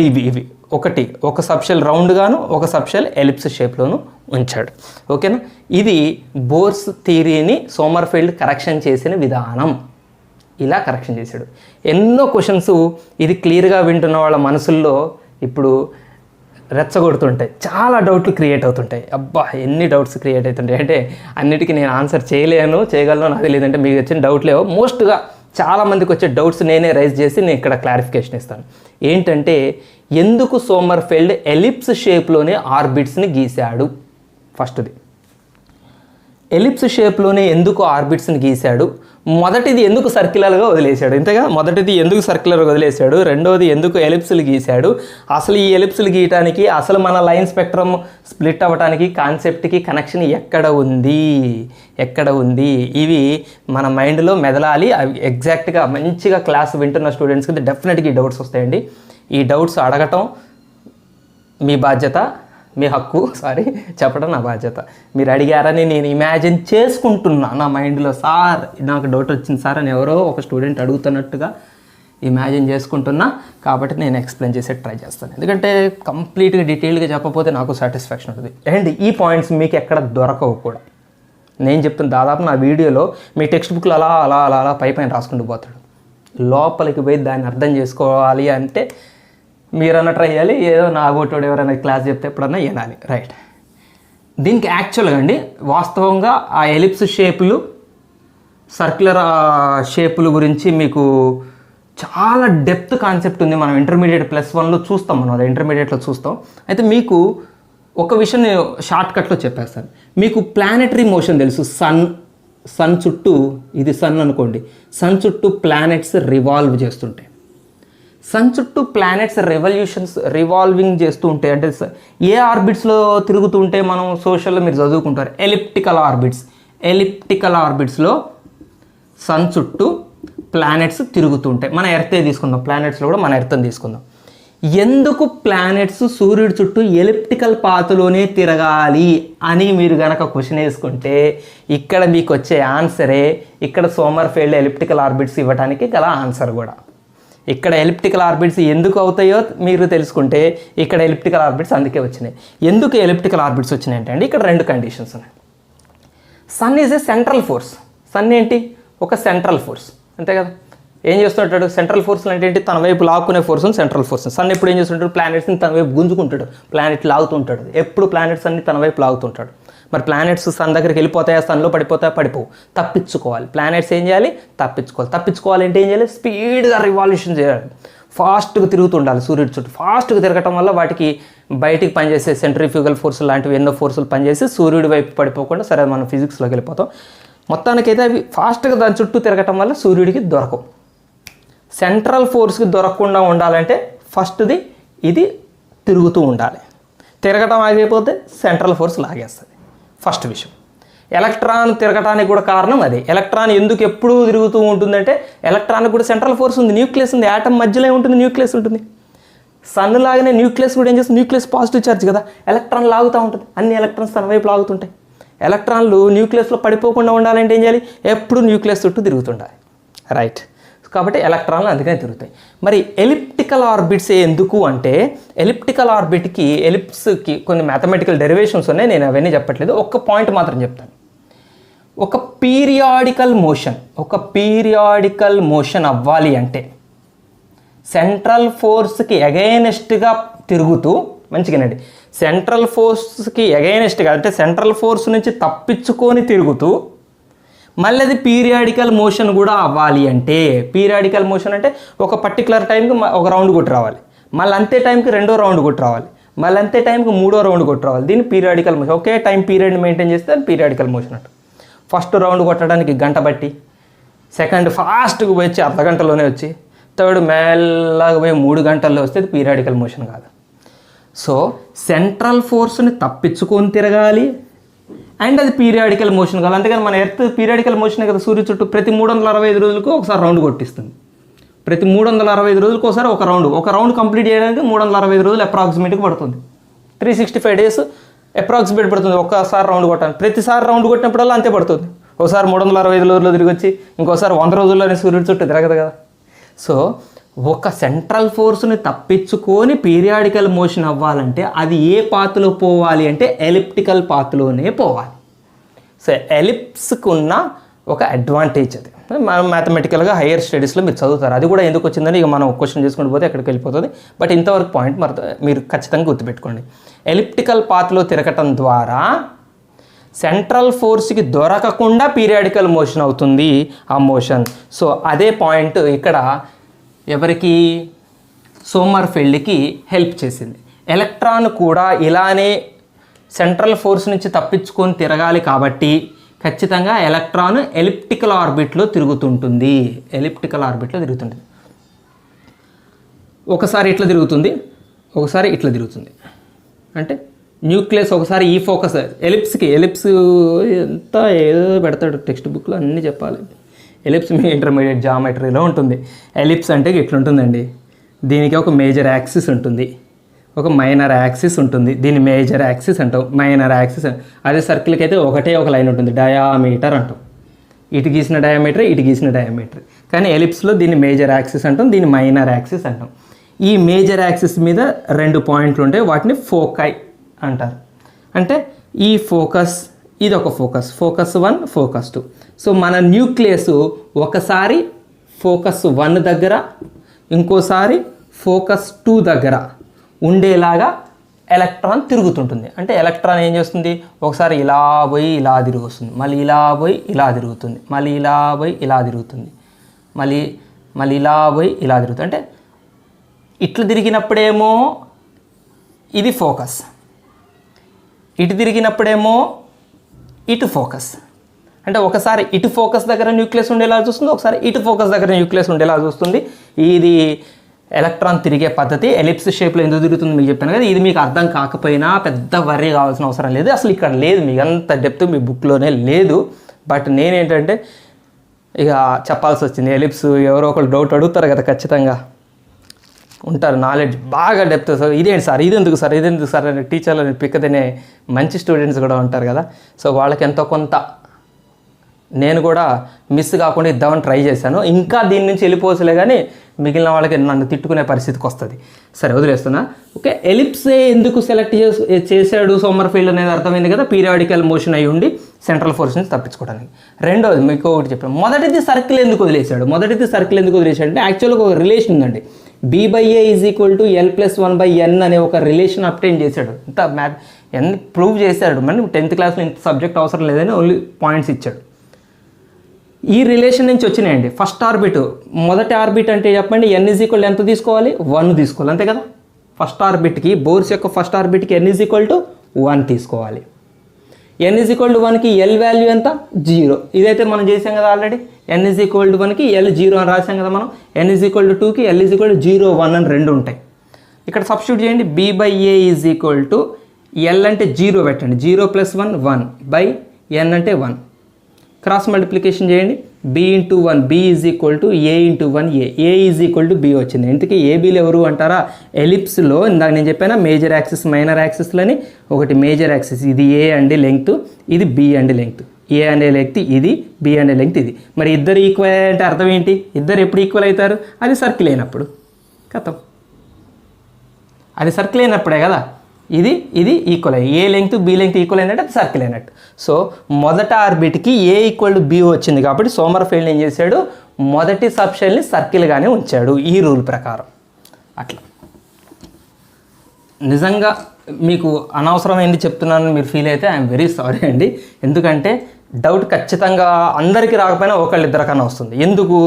ఇవి ఒక సబ్షెల్ రౌండ్గాను ఒక సబ్షెల్ ఎలిప్స్ షేప్లోను ఉంచాడు. ఓకేనా? ఇది బోర్స్ థియరీని సోమర్ఫెల్డ్ కరెక్షన్ చేసిన విధానం. ఇలా కరెక్షన్ చేశాడు. ఎన్నో క్వశ్చన్స్ ఇది క్లియర్గా వింటున్న వాళ్ళ మనసుల్లో ఇప్పుడు రెచ్చగొడుతుంటాయి, చాలా డౌట్లు క్రియేట్ అవుతుంటాయి. అబ్బా ఎన్ని డౌట్స్ క్రియేట్ అవుతుంటాయి అంటే అన్నిటికీ నేను ఆన్సర్ చేయగలను నాకు తెలియదంటే మీకు వచ్చిన డౌట్లేవో మోస్ట్గా చాలామందికి వచ్చే డౌట్స్ నేనే రైజ్ చేసి నేను ఇక్కడ క్లారిఫికేషన్ ఇస్తాను. ఏంటంటే ఎందుకు సోమర్ఫెల్డ్ ఎలిప్స్ షేప్లోనే ఆర్బిట్స్ని గీశాడు? ఫస్ట్ది ఎలిప్స్ షేప్లోనే ఎందుకు ఆర్బిట్స్ని గీశాడు? మొదటిది ఎందుకు సర్క్యులర్గా వదిలేశాడు? ఇంతగా మొదటిది ఎందుకు సర్క్యులర్గా వదిలేశాడు? రెండోది ఎందుకు ఎలిప్స్లు గీశాడు? అసలు ఈ ఎలిప్స్లు గీయటానికి అసలు మన లైన్ స్పెక్ట్రమ్ స్ప్లిట్ అవ్వడానికి కాన్సెప్ట్కి కనెక్షన్ ఎక్కడ ఉంది? ఇవి మన మైండ్లో మెదలాలి. అవి ఎగ్జాక్ట్గా మంచిగా క్లాస్ వింటున్న స్టూడెంట్స్కి డెఫినెట్గా ఈ డౌట్స్ వస్తాయండి. ఈ డౌట్స్ అడగటం మీ బాధ్యత, మీ హక్కు, చెప్పడం నా బాధ్యత. మీరు అడిగారని నేను ఇమాజిన్ చేసుకుంటున్నా నా మైండ్లో, సార్ నాకు డౌట్ వచ్చింది సార్ అని ఎవరో ఒక స్టూడెంట్ అడుగుతున్నట్టుగా ఇమాజిన్ చేసుకుంటున్నా. కాబట్టి నేను ఎక్స్ప్లెయిన్ చేసే ట్రై చేస్తాను. ఎందుకంటే కంప్లీట్గా డీటెయిల్గా చెప్పకపోతే నాకు సాటిస్ఫాక్షన్ ఉంటుంది. అండ్ ఈ పాయింట్స్ మీకు ఎక్కడ దొరకవు కూడా. నేను చెప్తున్న దాదాపు నా వీడియోలో మీ టెక్స్ట్ బుక్లో అలా పైన రాసుకుంటూ పోతాడు. లోపలికి పోయి దాన్ని అర్థం చేసుకోవాలి అంటే మీరన్నా ట్రై చేయాలి. ఏదో నా గోటోడు ఎవరైనా క్లాస్ చెప్తే ఎప్పుడన్నా వినాలి. రైట్, దీనికి యాక్చువల్గా అండి వాస్తవంగా ఆ ఎలిప్స్ షేపులు సర్క్యులర్ షేపుల గురించి మీకు చాలా డెప్త్ కాన్సెప్ట్ ఉంది. మనం ఇంటర్మీడియట్ +1లో చూస్తాం, మనం అది ఇంటర్మీడియట్లో చూస్తాం. అయితే మీకు ఒక విషయం నేను షార్ట్కట్లో చెప్పేస్తాను. మీకు ప్లానెటరీ మోషన్ తెలుసు. సన్ చుట్టూ, ఇది సన్ అనుకోండి, సన్ చుట్టూ ప్లానెట్స్ రివాల్వ్ చేస్తుంటాయి. సన్ చుట్టూ ప్లానెట్స్ రివాల్వింగ్ చేస్తూ ఉంటాయి. అంటే ఏ ఆర్బిట్స్లో తిరుగుతుంటే మనం సోషల్లో మీరు చదువుకుంటారు, ఎలిప్టికల్ ఆర్బిట్స్లో సన్ చుట్టూ ప్లానెట్స్ తిరుగుతుంటాయి. మన ఎర్తే తీసుకుందాం, ప్లానెట్స్లో కూడా మన ఎర్త్ని తీసుకుందాం. ఎందుకు ప్లానెట్స్ సూర్యుడి చుట్టూ ఎలిప్టికల్ పాత్లోనే తిరగాలి అని మీరు కనుక క్వశ్చన్ వేసుకుంటే ఇక్కడ మీకు వచ్చే ఆన్సరే ఇక్కడ సోమర్ఫెల్డ్ ఎలిప్టికల్ ఆర్బిట్స్ ఇవ్వడానికి గల ఆన్సర్ కూడా. ఇక్కడ ఎలిప్టికల్ ఆర్బిట్స్ ఎందుకు అవుతాయో మీరు తెలుసుకుంటే ఇక్కడ ఎలిప్టికల్ ఆర్బిట్స్ అందుకే వచ్చినాయి. ఎందుకు ఎలిప్టికల్ ఆర్బిట్స్ వచ్చినాయి అంటే ఇక్కడ 2 కండిషన్స్ ఉన్నాయి. Sun is a central force. Sun ఏంటి? ఒక సెంట్రల్ ఫోర్స్, అంతే కదా. ఏం చేస్తుంటాడు? సెంట్రల్ ఫోర్స్ అంటే ఏంటి? తన వైపు లాక్కునే ఫోర్స్ సెంట్రల్ ఫోర్స్. సన్ ఎప్పుడు ఏం చేస్తుంటాడు? ప్లానెట్స్ని తన వైపు గుంజుకుంటాడు, ప్లానెట్ లాగుతుంటాడు. ఎప్పుడు ప్లానెట్స్ అన్ని తన వైపు లాగుతుంటాడు. మరి ప్లానెట్స్ సన్ దగ్గరికి వెళ్ళిపోతాయా? సన్లో పడిపోవు. తప్పించుకోవాలి. ప్లానెట్స్ ఏం చేయాలి? తప్పించుకోవాలి అంటే ఏం చేయాలి? స్పీడ్గా రివాల్యూషన్ చేయాలి, ఫాస్ట్గా తిరుగుతుండాలి సూర్యుడి చుట్టూ. ఫాస్ట్గా తిరగటం వల్ల వాటికి బయటికి పనిచేసే సెంట్రిఫ్యూగల్ ఫోర్సులు లాంటివి ఎన్నో ఫోర్సులు పనిచేసి సూర్యుడి వైపు పడిపోకుండా, సరే మనం ఫిజిక్స్లోకి వెళ్ళిపోతాం. మొత్తానికైతే అవి ఫాస్ట్గా దాని చుట్టూ తిరగటం వల్ల సూర్యుడికి దొరకవు. సెంట్రల్ ఫోర్స్కి దొరకకుండా ఉండాలంటే ఫస్ట్ది ఇది తిరుగుతూ ఉండాలి. తిరగటం ఆగిపోతే సెంట్రల్ ఫోర్స్ లాగేస్తుంది. ఫస్ట్ విషయం. ఎలక్ట్రాన్ తిరగటానికి కూడా కారణం అదే. ఎలక్ట్రాన్ ఎందుకు ఎప్పుడూ తిరుగుతూ ఉంటుందంటే ఎలక్ట్రాన్కి కూడా సెంట్రల్ ఫోర్స్ ఉంది, న్యూక్లియస్ ఉంది. యాటమ్ మధ్యలో ఉంటుంది, న్యూక్లియస్ ఉంటుంది. సన్ లాగానే న్యూక్లియస్ కూడా ఏం చేస్తుంది, న్యూక్లియస్ పాజిటివ్ ఛార్జ్ కదా, ఎలక్ట్రాన్ లాగుతూ ఉంటుంది. అన్ని ఎలక్ట్రాన్స్ తన వైపు లాగుతుంటాయి. ఎలక్ట్రాన్లు న్యూక్లియస్లో పడిపోకుండా ఉండాలంటే ఏం చేయాలి, ఎప్పుడు న్యూక్లియస్ చుట్టూ తిరుగుతుండాలి. రైట్. కాబట్టి ఎలక్ట్రాన్లు అందుకనే తిరుగుతాయి. మరి ఎలిప్టికల్ ఆర్బిట్స్ ఎందుకు అంటే, ఎలిప్టికల్ ఆర్బిట్కి ఎలిప్స్కి కొన్ని మ్యాథమెటికల్ డెరివేషన్స్ ఉన్నాయి, నేను అవన్నీ చెప్పట్లేదు. ఒక్క పాయింట్ మాత్రం చెప్తాను. ఒక పీరియాడికల్ మోషన్ అవ్వాలి అంటే సెంట్రల్ ఫోర్స్కి అగైనెస్ట్గా తిరుగుతూ, మంచిగానండి, సెంట్రల్ ఫోర్స్కి అగైనెస్ట్గా అంటే సెంట్రల్ ఫోర్స్ నుంచి తప్పించుకొని తిరుగుతూ మళ్ళీ అది పీరియాడికల్ మోషన్ కూడా అవ్వాలి అంటే, పీరియాడికల్ మోషన్ అంటే ఒక పర్టికులర్ టైంకి ఒక రౌండ్ కొట్టి రావాలి, మళ్ళీ అంతే టైంకి రెండో రౌండ్ కొట్టి రావాలి, మళ్ళీ అంతే టైంకి మూడో రౌండ్ కొట్టి రావాలి. దీన్ని పీరియాడికల్ మోషన్. ఒకే టైం పీరియడ్ మెయింటైన్ చేస్తే అది పీరియాడికల్ మోషన్ అంట. ఫస్ట్ రౌండ్ కొట్టడానికి గంట బట్టి, సెకండ్ ఫాస్ట్గా వచ్చి అర్ధగంటలోనే వచ్చి, థర్డ్ మెల్లగా పోయి 3 గంటల్లో వస్తే అది పీరియాడికల్ మోషన్ కాదు. సో సెంట్రల్ ఫోర్స్ని తప్పించుకొని తిరగాలి అండ్ అది పీరియాడికల్ మోషన్ కాదు. అంతేగాని మన ఎర్త్ పీరియాడికల్ మోషనే కదా, సూర్య చుట్టూ ప్రతి 365 రోజులకు ఒకసారి రౌండ్ కొట్టిస్తుంది. ప్రతి 365 రోజులకు ఒకసారి ఒక రౌండ్ కంప్లీట్ చేయడానికి 365 రోజులు అప్రాక్సిమేట్గా పడుతుంది. 365 డేస్ అప్రాక్సిమేట్ పడుతుంది ఒక్కసారి రౌండ్ కొట్టాలి. ప్రతిసారి రౌండ్ కొట్టినప్పుడల్లా అంతే పడుతుంది. ఒకసారి 365 రోజుల్లో తిరిగి వచ్చి ఇంకోసారి 100 రోజుల్లోనే సూర్యుడి చుట్టూ తిరగదు కదా. సో ఒక సెంట్రల్ ఫోర్స్ని తప్పించుకొని పీరియాడికల్ మోషన్ అవ్వాలంటే అది ఏ పాత్లో పోవాలి అంటే ఎలిప్టికల్ పాత్లోనే పోవాలి. సో ఎలిప్స్కి ఉన్న ఒక అడ్వాంటేజ్ అది. మనం మ్యాథమెటికల్గా హైయర్ స్టడీస్లో మీరు చదువుతారు. అది కూడా ఎందుకు వచ్చిందని ఇక మనం క్వశ్చన్ చేసుకుంటూ పోతే ఎక్కడికి వెళ్ళిపోతుంది. బట్ ఇంతవరకు పాయింట్ మీరు ఖచ్చితంగా గుర్తుపెట్టుకోండి. ఎలిప్టికల్ పాత్లో తిరగటం ద్వారా సెంట్రల్ ఫోర్స్కి దొరకకుండా పీరియాడికల్ మోషన్ అవుతుంది ఆ మోషన్. సో అదే పాయింట్ ఇక్కడ ఎవరికి, సోమర్ఫెల్డ్కి హెల్ప్ చేసింది. ఎలక్ట్రాన్ కూడా ఇలానే సెంట్రల్ ఫోర్స్ నుంచి తప్పించుకొని తిరగాలి కాబట్టి ఖచ్చితంగా ఎలక్ట్రాన్ ఎలిప్టికల్ ఆర్బిట్లో తిరుగుతుంటుంది. ఒకసారి ఇట్లా తిరుగుతుంది, ఒకసారి ఇట్లా తిరుగుతుంది. అంటే న్యూక్లియస్ ఒకసారి ఈ ఫోకస్ ఎలిప్స్ ఎంత ఏదో పెడతాడు టెక్స్ట్ బుక్లో, అన్నీ చెప్పాలి. ఎలిప్స్ మీ ఇంటర్మీడియట్ జామెట్రీలో ఉంటుంది. ఎలిప్స్ అంటే ఇట్లుంటుందండి. దీనికి ఒక మేజర్ యాక్సిస్ ఉంటుంది, ఒక మైనర్ యాక్సిస్ ఉంటుంది. దీన్ని మేజర్ యాక్సిస్ అంటాం, మైనర్ యాక్సిస్. అదే సర్కిల్కి అయితే ఒకటే ఒక లైన్ ఉంటుంది, డయామీటర్ అంటాం. ఇటు గీసిన డయామీటర్, ఇటు గీసిన డయామీటర్. కానీ ఎలిప్స్లో దీన్ని మేజర్ యాక్సిస్ అంటాం, దీన్ని మైనర్ యాక్సిస్ అంటాం. ఈ మేజర్ యాక్సిస్ మీద 2 పాయింట్లు ఉంటాయి, వాటిని ఫోకై అంటారు. అంటే ఈ ఫోకస్, ఇది ఒక ఫోకస్ 1, ఫోకస్ 2. సో మన న్యూక్లియస్ ఒకసారి ఫోకస్ 1 దగ్గర, ఇంకోసారి ఫోకస్ 2 దగ్గర ఉండేలాగా ఎలక్ట్రాన్ తిరుగుతుంటుంది. అంటే ఎలక్ట్రాన్ ఏం చేస్తుంది, ఒకసారి ఇలా పోయి ఇలా తిరిగి వస్తుంది, మళ్ళీ ఇలా పోయి ఇలా తిరుగుతుంది, మళ్ళీ ఇలా పోయి ఇలా తిరుగుతుంది, మళ్ళీ ఇలా పోయి ఇలా తిరుగుతుంది. అంటే ఇట్లా తిరిగినప్పుడేమో ఇది ఫోకస్, ఇటు తిరిగినప్పుడేమో ఇటు ఫోకస్. అంటే ఒకసారి ఇటు ఫోకస్ దగ్గర న్యూక్లియస్ ఉండేలా చూస్తుంది, ఒకసారి ఇటు ఫోకస్ దగ్గర న్యూక్లియస్ ఉండేలా చూస్తుంది. ఇది ఎలక్ట్రాన్ తిరిగే పద్ధతి. ఎలిప్స్ షేప్లో ఎందుకు తిరుగుతుంది మీకు చెప్పాను కదా. ఇది మీకు అర్థం కాకపోయినా పెద్ద వర్రీ కావాల్సిన అవసరం లేదు, అసలు ఇక్కడ లేదు, మీకు అంత డెప్త్ మీ బుక్లోనే లేదు. బట్ నేనేంటంటే ఇక చెప్పాల్సి వచ్చింది. ఎలిప్స్ ఎవరో ఒకరు డౌట్ అడుగుతారు కదా, ఖచ్చితంగా ఉంటారు, నాలెడ్జ్ బాగా డెప్త్. సార్ ఇదేంటి సార్, ఇదెందుకు సార్ అని టీచర్లు పిక్కదనే మంచి స్టూడెంట్స్ కూడా ఉంటారు కదా. సో వాళ్ళకి ఎంతో కొంత నేను కూడా మిస్ కాకుండా ఇద్దామని ట్రై చేశాను. ఇంకా దీని నుంచి వెళ్ళిపోవచ్చులే కానీ మిగిలిన వాళ్ళకి నన్ను తిట్టుకునే పరిస్థితికి వస్తుంది. సరే వదిలేస్తున్నా. ఓకే, ఎలిప్సే ఎందుకు సెలెక్ట్ చేశాడు సోమర్ఫెల్డ్ అనేది అర్థమైంది కదా. పీరియాడికల్ మోషన్ అయి ఉండి సెంట్రల్ ఫోర్స్ నుంచి తప్పించుకోవడానికి. రెండోది మీకు ఒకటి చెప్పాను, మొదటిది సర్కిల్ ఎందుకు వదిలేశాడు అంటే యాక్చువల్గా ఒక రిలేషన్ ఉందండి. B/A = L+1/N అనే ఒక రిలేషన్ అప్టైన్ చేశాడు. ఇంత ప్రూవ్ చేశాడు. మరి 10th క్లాస్లో ఇంత సబ్జెక్ట్ అవసరం లేదని ఓన్లీ పాయింట్స్ ఇచ్చాడు. ఈ రిలేషన్ నుంచి వచ్చినాయండి. ఫస్ట్ ఆర్బిట్, మొదటి ఆర్బిట్ అంటే చెప్పండి, N = ఎంత తీసుకోవాలి, 1 తీసుకోవాలి, అంతే కదా. ఫస్ట్ ఆర్బిట్కి, బోర్స్ యొక్క ఫస్ట్ ఆర్బిట్కి N = 1 తీసుకోవాలి. N = 1కి L వాల్యూ ఎంత, 0. ఇదైతే మనం చేసాం కదా ఆల్రెడీ. N = 1కి L 0 అని రాసాం కదా మనం. N = 2కి L 0, 1 అని 2 ఉంటాయి. ఇక్కడ సబ్స్టిట్యూట్ చేయండి. B by A is equal to L అంటే 0 పెట్టండి, 0 + 1 1 బై ఎన్ అంటే 1. క్రాస్ మల్టిప్లికేషన్ చేయండి. B into 1 B is equal to A into 1 A is equal to B వచ్చింది. ఇంతకీ ఏబీలు ఎవరు అంటారా? ఎలిప్స్లో ఇందాక నేను చెప్పాను మేజర్ యాక్సిస్ మైనర్ యాక్సిస్లని, ఒకటి మేజర్ యాక్సిస్ ఇది ఏ అండి లెంగ్త్, ఇది బి అండి లెంగ్త్. ఏ అనే లెంగ్త్ ఇది, బి అనే లెంగ్త్ ఇది. మరి ఇద్దరు ఈక్వల్ అంటే అర్థం ఏంటి? ఇద్దరు ఎప్పుడు ఈక్వల్ అవుతారు? అది సర్కిల్ అయినప్పుడు. కథం, అది సర్కిల్ అయినప్పుడే కదా ఇది ఈక్వల్ అయ్యి ఏ లెంగ్త్ బి లెంగ్త్ ఈక్వల్ అయినట్టు అది సర్కిల్ అయినట్టు. సో మొదటి ఆర్బిట్కి ఏ ఈక్వల్ టు బి వచ్చింది కాబట్టి సోమర్ఫెల్డ్ ఏం చేశాడు? మొదటి సబ్షెల్ని సర్కిల్గానే ఉంచాడు ఈ రూల్ ప్రకారం. అట్లా నిజంగా మీకు అనవసరమైంది చెప్తున్నాను మీరు ఫీల్ అయితే ఐఎమ్ వెరీ సారీ అండి. ఎందుకంటే డౌట్ ఖచ్చితంగా అందరికీ రాకపోయినా ఒకళ్ళిద్దరికన్నా వస్తుంది. ఎందుకు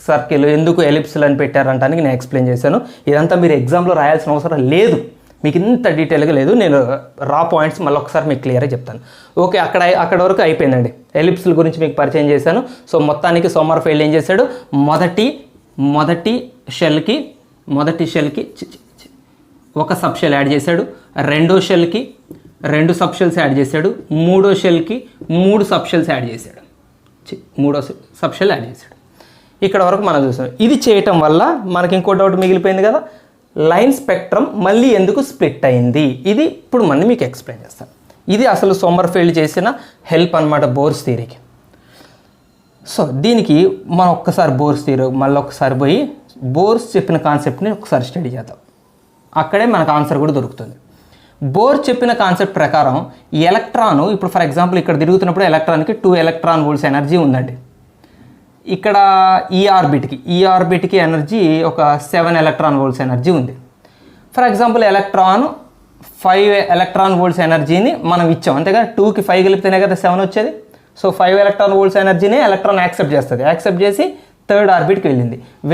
సర్కిల్, ఎందుకు ఎలిప్స్లు అని పెట్టారంటానికి నేను ఎక్స్ప్లెయిన్ చేశాను. ఇదంతా మీరు ఎగ్జామ్లో రాయాల్సిన అవసరం లేదు, మీకు ఇంత డీటెయిల్గా లేదు. నేను రా పాయింట్స్ మళ్ళీ ఒకసారి మీకు క్లియర్గా చెప్తాను. ఓకే, అక్కడ వరకు అయిపోయిందండి. ఎలిప్స్ల గురించి మీకు పరిచయం చేశాను. సో మొత్తానికి సోమర్ఫెల్డ్ ఏం చేశాడు? మొదటి షెల్కి ఒక సబ్షెల్ యాడ్ చేశాడు, రెండో షెల్కి 2 సబ్షెల్స్ యాడ్ చేశాడు, మూడో షెల్కి 3 సబ్షెల్స్ యాడ్ చేశాడు, మూడో సబ్షెల్ యాడ్ చేశాడు. ఇక్కడ వరకు మనం చూసాం. ఇది చేయటం వల్ల మనకి ఇంకో డౌట్ మిగిలిపోయింది కదా, లైన్ స్పెక్ట్రమ్ మళ్ళీ ఎందుకు స్ప్లిట్ అయింది? ఇది ఇప్పుడు మళ్ళీ మీకు ఎక్స్ప్లెయిన్ చేస్తాను. ఇది అసలు సోమర్ఫెల్డ్ చేసిన హెల్ప్ అనమాట బోర్స్ థియరీకి. సో దీనికి మనం ఒక్కసారి బోర్స్ థియరీ మళ్ళీ ఒకసారి పోయి బోర్స్ చెప్పిన కాన్సెప్ట్ని ఒకసారి స్టడీ చేద్దాం. అక్కడే మనకు ఆన్సర్ కూడా దొరుకుతుంది. బోర్ చెప్పిన కాన్సెప్ట్ ప్రకారం ఎలక్ట్రాను ఇప్పుడు ఫర్ ఎగ్జాంపుల్ ఇక్కడ తిరుగుతున్నప్పుడు ఎలక్ట్రాన్కి 2 ఎలక్ట్రాన్ వోల్ట్స్ ఎనర్జీ ఉందండి. ఇక్కడ ఈ ఆర్బిట్కి ఎనర్జీ ఒక 7 ఎలక్ట్రాన్ వోల్ట్స్ ఎనర్జీ ఉంది. For example electron 5 electron volts ఎనర్జీని మనం ఇచ్చాం, అంతేగా 2కి 5 కలిపితేనే కదా 7 వచ్చేది. సో 5 ఎలక్ట్రాన్ వోల్ట్స్ ఎనర్జీని ఎలక్ట్రాన్ యాక్సెప్ట్ చేస్తుంది. యాక్సెప్ట్ చేసి థర్డ్ ఆర్బిట్కి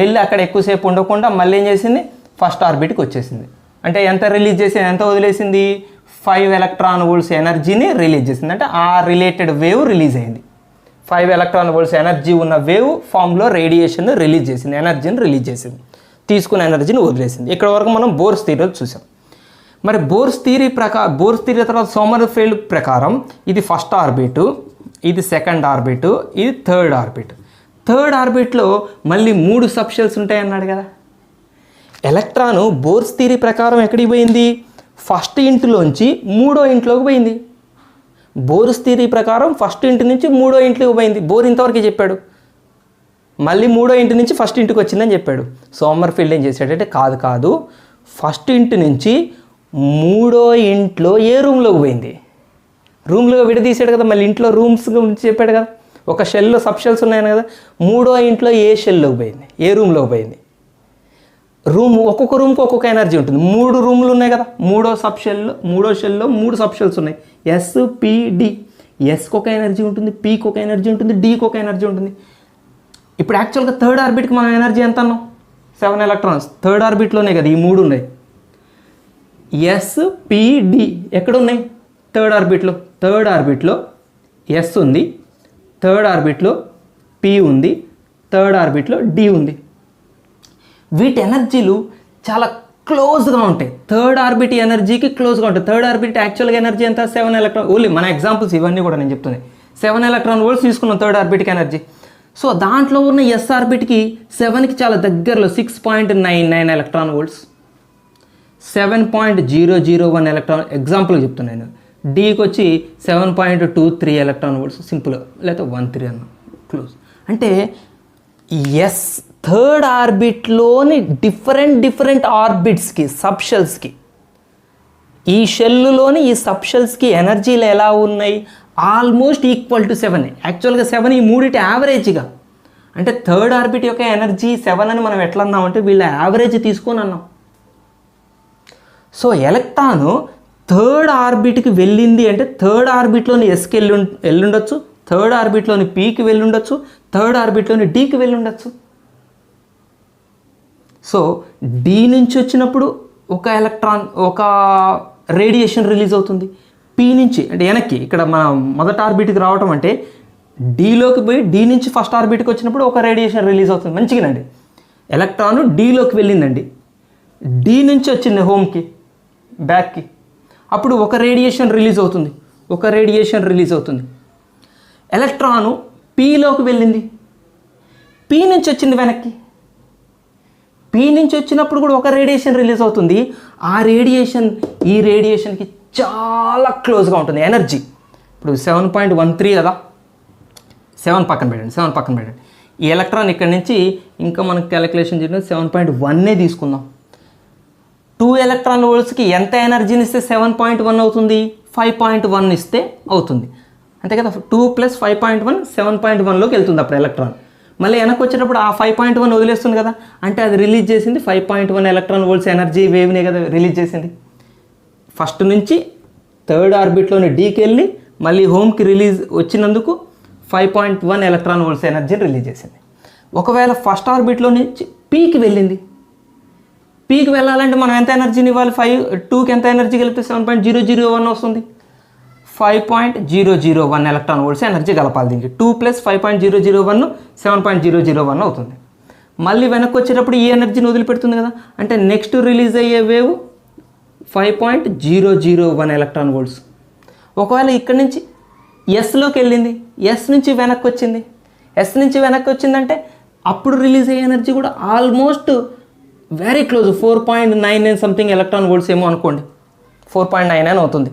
వెళ్ళి అక్కడ ఎక్కువసేపు ఉండకుండా మళ్ళీ ఏం చేసింది? ఫస్ట్ ఆర్బిట్కి వచ్చేసింది. అంటే ఎంత రిలీజ్ చేసింది, ఎంత వదిలేసింది? 5 ఎలక్ట్రాన్ వోల్ట్స్ ఎనర్జీని రిలీజ్ చేసింది. అంటే ఆ రిలేటెడ్ వేవ్ రిలీజ్ అయింది. 5 ఎలక్ట్రాన్ వోల్ట్స్ ఎనర్జీ ఉన్న వేవ్ ఫామ్లో రేడియేషన్ రిలీజ్ చేసింది, ఎనర్జీని రిలీజ్ చేసింది, తీసుకున్న ఎనర్జీని వదిలేసింది. ఇక్కడ వరకు మనం బోర్స్ థియరీ చూసాం. మరి బోర్స్ థియరీ తర్వాత సోమర్ఫెల్డ్ ప్రకారం ఇది ఫస్ట్ ఆర్బిట్, ఇది సెకండ్ ఆర్బిట్, ఇది థర్డ్ ఆర్బిట్. థర్డ్ ఆర్బిట్లో మళ్ళీ 3 సబ్షెల్స్ ఉంటాయి అన్నాడు కదా. ఎలక్ట్రాను బోర్స్ థియరీ ప్రకారం ఎక్కడికి పోయింది? ఫస్ట్ ఇంట్లోంచి 3వ ఇంట్లోకి పోయింది. బోర్స్ థియరీ ప్రకారం ఫస్ట్ ఇంటి నుంచి 3వ ఇంట్లోకి పోయింది. బోర్ ఇంతవరకు చెప్పాడు, మళ్ళీ 3వ ఇంటి నుంచి ఫస్ట్ ఇంటికి వచ్చిందని చెప్పాడు. సోమర్ఫెల్డ్ ఏం చేశాడంటే కాదు, ఫస్ట్ ఇంటి నుంచి 3వ ఇంట్లో ఏ రూమ్లోకి పోయింది? రూమ్లో విడదీశాడు కదా, మళ్ళీ ఇంట్లో రూమ్స్ గురించి చెప్పాడు కదా. ఒక షెల్లో సబ్షెల్స్ ఉన్నాయి కదా, 3వ ఇంట్లో ఏ షెల్లోకి పోయింది? ఏ రూమ్లోకి పోయింది? ఒక్కొక్క రూమ్కి ఒక్కొక్క ఎనర్జీ ఉంటుంది. 3 రూమ్లు ఉన్నాయి కదా, మూడో షెల్లో 3 సబ్షెల్స్ ఉన్నాయి. S P D. ఎస్కి ఒక ఎనర్జీ ఉంటుంది, పీకి ఒక ఎనర్జీ ఉంటుంది, డీకి ఒక ఎనర్జీ ఉంటుంది. ఇప్పుడు యాక్చువల్గా థర్డ్ ఆర్బిట్కి మనం ఎనర్జీ ఎంత అన్నాం? 7 ఎలక్ట్రాన్స్. థర్డ్ ఆర్బిట్లోనే కదా ఈ 3 ఉన్నాయి. ఎస్ పి డి ఎక్కడున్నాయి? థర్డ్ ఆర్బిట్లో ఎస్ ఉంది, థర్డ్ ఆర్బిట్లో పి ఉంది, థర్డ్ ఆర్బిట్లో డి ఉంది. వీటి ఎనర్జీలు చాలా క్లోజ్గా ఉంటాయి. థర్డ్ ఆర్బిట్ ఎనర్జీకి క్లోజ్గా ఉంటాయి. థర్డ్ ఆర్బిట్ యాక్చువల్గా ఎనర్జీ ఎంత? 7 ఎలక్ట్రాన్. ఓన్లీ మన ఎగ్జాంపుల్స్ ఇవన్నీ కూడా నేను చెప్తున్నాయి. 7 ఎలక్ట్రాన్ వోల్ట్స్ తీసుకున్నాం థర్డ్ ఆర్బిట్కి ఎనర్జీ. సో దాంట్లో ఉన్న ఎస్ ఆర్బిట్కి 7కి చాలా దగ్గరలో 6.99 ఎలక్ట్రాన్ వోల్ట్స్, 7.001 ఎలక్ట్రాన్ ఎగ్జాంపుల్ చెప్తున్నాను. డీకి వచ్చి 7.23 ఎలక్ట్రాన్ వోల్ట్స్ సింపుల్, లేకపోతే 13 అన్న క్లోజ్. అంటే ఎస్ థర్డ్ ఆర్బిట్లోని డిఫరెంట్ ఆర్బిట్స్కి సబ్షెల్స్కి, ఈ షెల్లులోని ఈ సబ్షెల్స్కి ఎనర్జీలు ఎలా ఉన్నాయి? Almost equal to 7. యాక్చువల్గా 7 ఈ మూడిటి యావరేజ్గా. అంటే థర్డ్ ఆర్బిట్ యొక్క ఎనర్జీ 7 అని మనం ఎట్లా అన్నామంటే వీళ్ళ యావరేజ్ తీసుకొని అన్నాం. సో ఎలక్ట్రాను థర్డ్ ఆర్బిట్కి వెళ్ళింది అంటే థర్డ్ ఆర్బిట్లోని ఎస్కి వెళ్ళుండొచ్చు, థర్డ్ ఆర్బిట్లోని పీకి వెళ్ళుండొచ్చు, థర్డ్ ఆర్బిట్లోని డీకి వెళ్ళుండొచ్చు. సో డి నుంచి వచ్చినప్పుడు ఒక ఎలక్ట్రాన్ ఒక రేడియేషన్ రిలీజ్ అవుతుంది. పి నుంచి అంటే వెనక్కి ఇక్కడ మన మొదటి ఆర్బిట్కి రావటం అంటే డీలోకి పోయి డి నుంచి ఫస్ట్ ఆర్బిట్కి వచ్చినప్పుడు ఒక రేడియేషన్ రిలీజ్ అవుతుంది. మంచిగానండి. ఎలక్ట్రాన్ డీలోకి వెళ్ళిందండి, డి నుంచి వచ్చింది హోమ్కి బ్యాక్కి, అప్పుడు ఒక రేడియేషన్ రిలీజ్ అవుతుంది. ఎలక్ట్రాను పీలోకి వెళ్ళింది, పీ నుంచి వచ్చింది వెనక్కి, పీ నుంచి వచ్చినప్పుడు కూడా ఒక రేడియేషన్ రిలీజ్ అవుతుంది. ఆ రేడియేషన్ ఈ రేడియేషన్కి చాలా క్లోజ్గా ఉంటుంది ఎనర్జీ. ఇప్పుడు 7.13 కదా, 7 పక్కన పెట్టండి. ఈ ఎలక్ట్రాన్ ఇక్కడ నుంచి ఇంకా మనకు క్యాలిక్యులేషన్ చేసిన 7.1 తీసుకుందాం. 2 ఎలక్ట్రాన్ వోల్ట్స్కి ఎంత ఎనర్జీని ఇస్తే 7.1 అవుతుంది? 5.1 ఇస్తే అవుతుంది, అంతే కదా. 2 + 5.1 7.1లోకి వెళ్తుంది అప్పుడు ఎలక్ట్రాన్. మళ్ళీ వెనక్కి వచ్చేటప్పుడు ఆ 5.1 వదిలేస్తుంది కదా, అంటే అది రిలీజ్ చేసింది 5.1 ఎలక్ట్రాన్ వోల్ట్స్ ఎనర్జీ వేవ్నే కదా రిలీజ్ చేసింది. ఫస్ట్ నుంచి 3rd ఆర్బిట్లోని డీకి వెళ్ళి మళ్ళీ హోమ్కి రిలీజ్ వచ్చినందుకు 5.1 ఎలక్ట్రాన్ వోల్ట్స్ ఎనర్జీని రిలీజ్ చేసింది. ఒకవేళ ఫస్ట్ ఆర్బిట్లో నుంచి పీకి వెళ్ళింది, పీకి వెళ్ళాలంటే మనం ఎంత ఎనర్జీని ఇవ్వాలి? 2కి ఎంత ఎనర్జీ కలిపితే 7.001 వస్తుంది? 5.001 ఎలక్ట్రాన్ వోల్ట్స్ ఎనర్జీ కలపాలి దీనికి. 2 + 5.001 7.001 అవుతుంది. మళ్ళీ వెనక్కి వచ్చేటప్పుడు ఈ ఎనర్జీని వదిలిపెడుతుంది కదా, అంటే నెక్స్ట్ రిలీజ్ అయ్యే వేవ్ 5.001 ఎలక్ట్రాన్ వోల్ట్స్. ఒకవేళ ఇక్కడ నుంచి ఎస్లోకి వెళ్ళింది, ఎస్ నుంచి వెనక్కి వచ్చిందంటే అప్పుడు రిలీజ్ అయ్యే ఎనర్జీ కూడా almost very close 4.99 something electron volts ఏమో అనుకోండి, 4.99 అవుతుంది.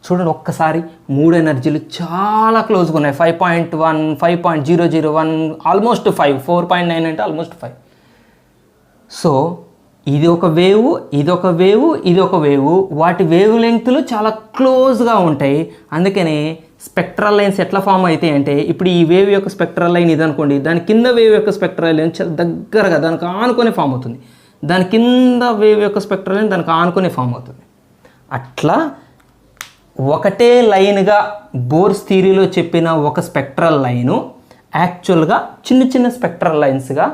చూడండి ఒక్కసారి 3 ఎనర్జీలు చాలా క్లోజ్గా ఉన్నాయి. 5.1 5.001 ఆల్మోస్ట్ 5, 4.9 అంటే ఆల్మోస్ట్ 5. సో ఇది ఒక వేవ్, ఇది ఒక వేవ్, వాటి వేవ్ లెంగ్త్లు చాలా క్లోజ్గా ఉంటాయి. అందుకనే స్పెక్ట్రల్ లైన్స్ ఎట్లా ఫామ్ అవుతాయి అంటే, ఇప్పుడు ఈ వేవ్ యొక్క స్పెక్ట్రల్ లైన్ ఇది అనుకోండి, దాని కింద వేవ్ యొక్క స్పెక్ట్రల్ లైన్ చాలా దగ్గరగా దానికి ఆనుకొని ఫామ్ అవుతుంది, దాని కింద వేవ్ యొక్క స్పెక్ట్రల్ లైన్ దానికి ఆనుకొని ఫామ్ అవుతుంది. అట్లా ఒకటే లైన్గా బోర్స్ థియరీలో చెప్పిన ఒక స్పెక్ట్రల్ లైను యాక్చువల్గా చిన్న స్పెక్ట్రల్ లైన్స్గా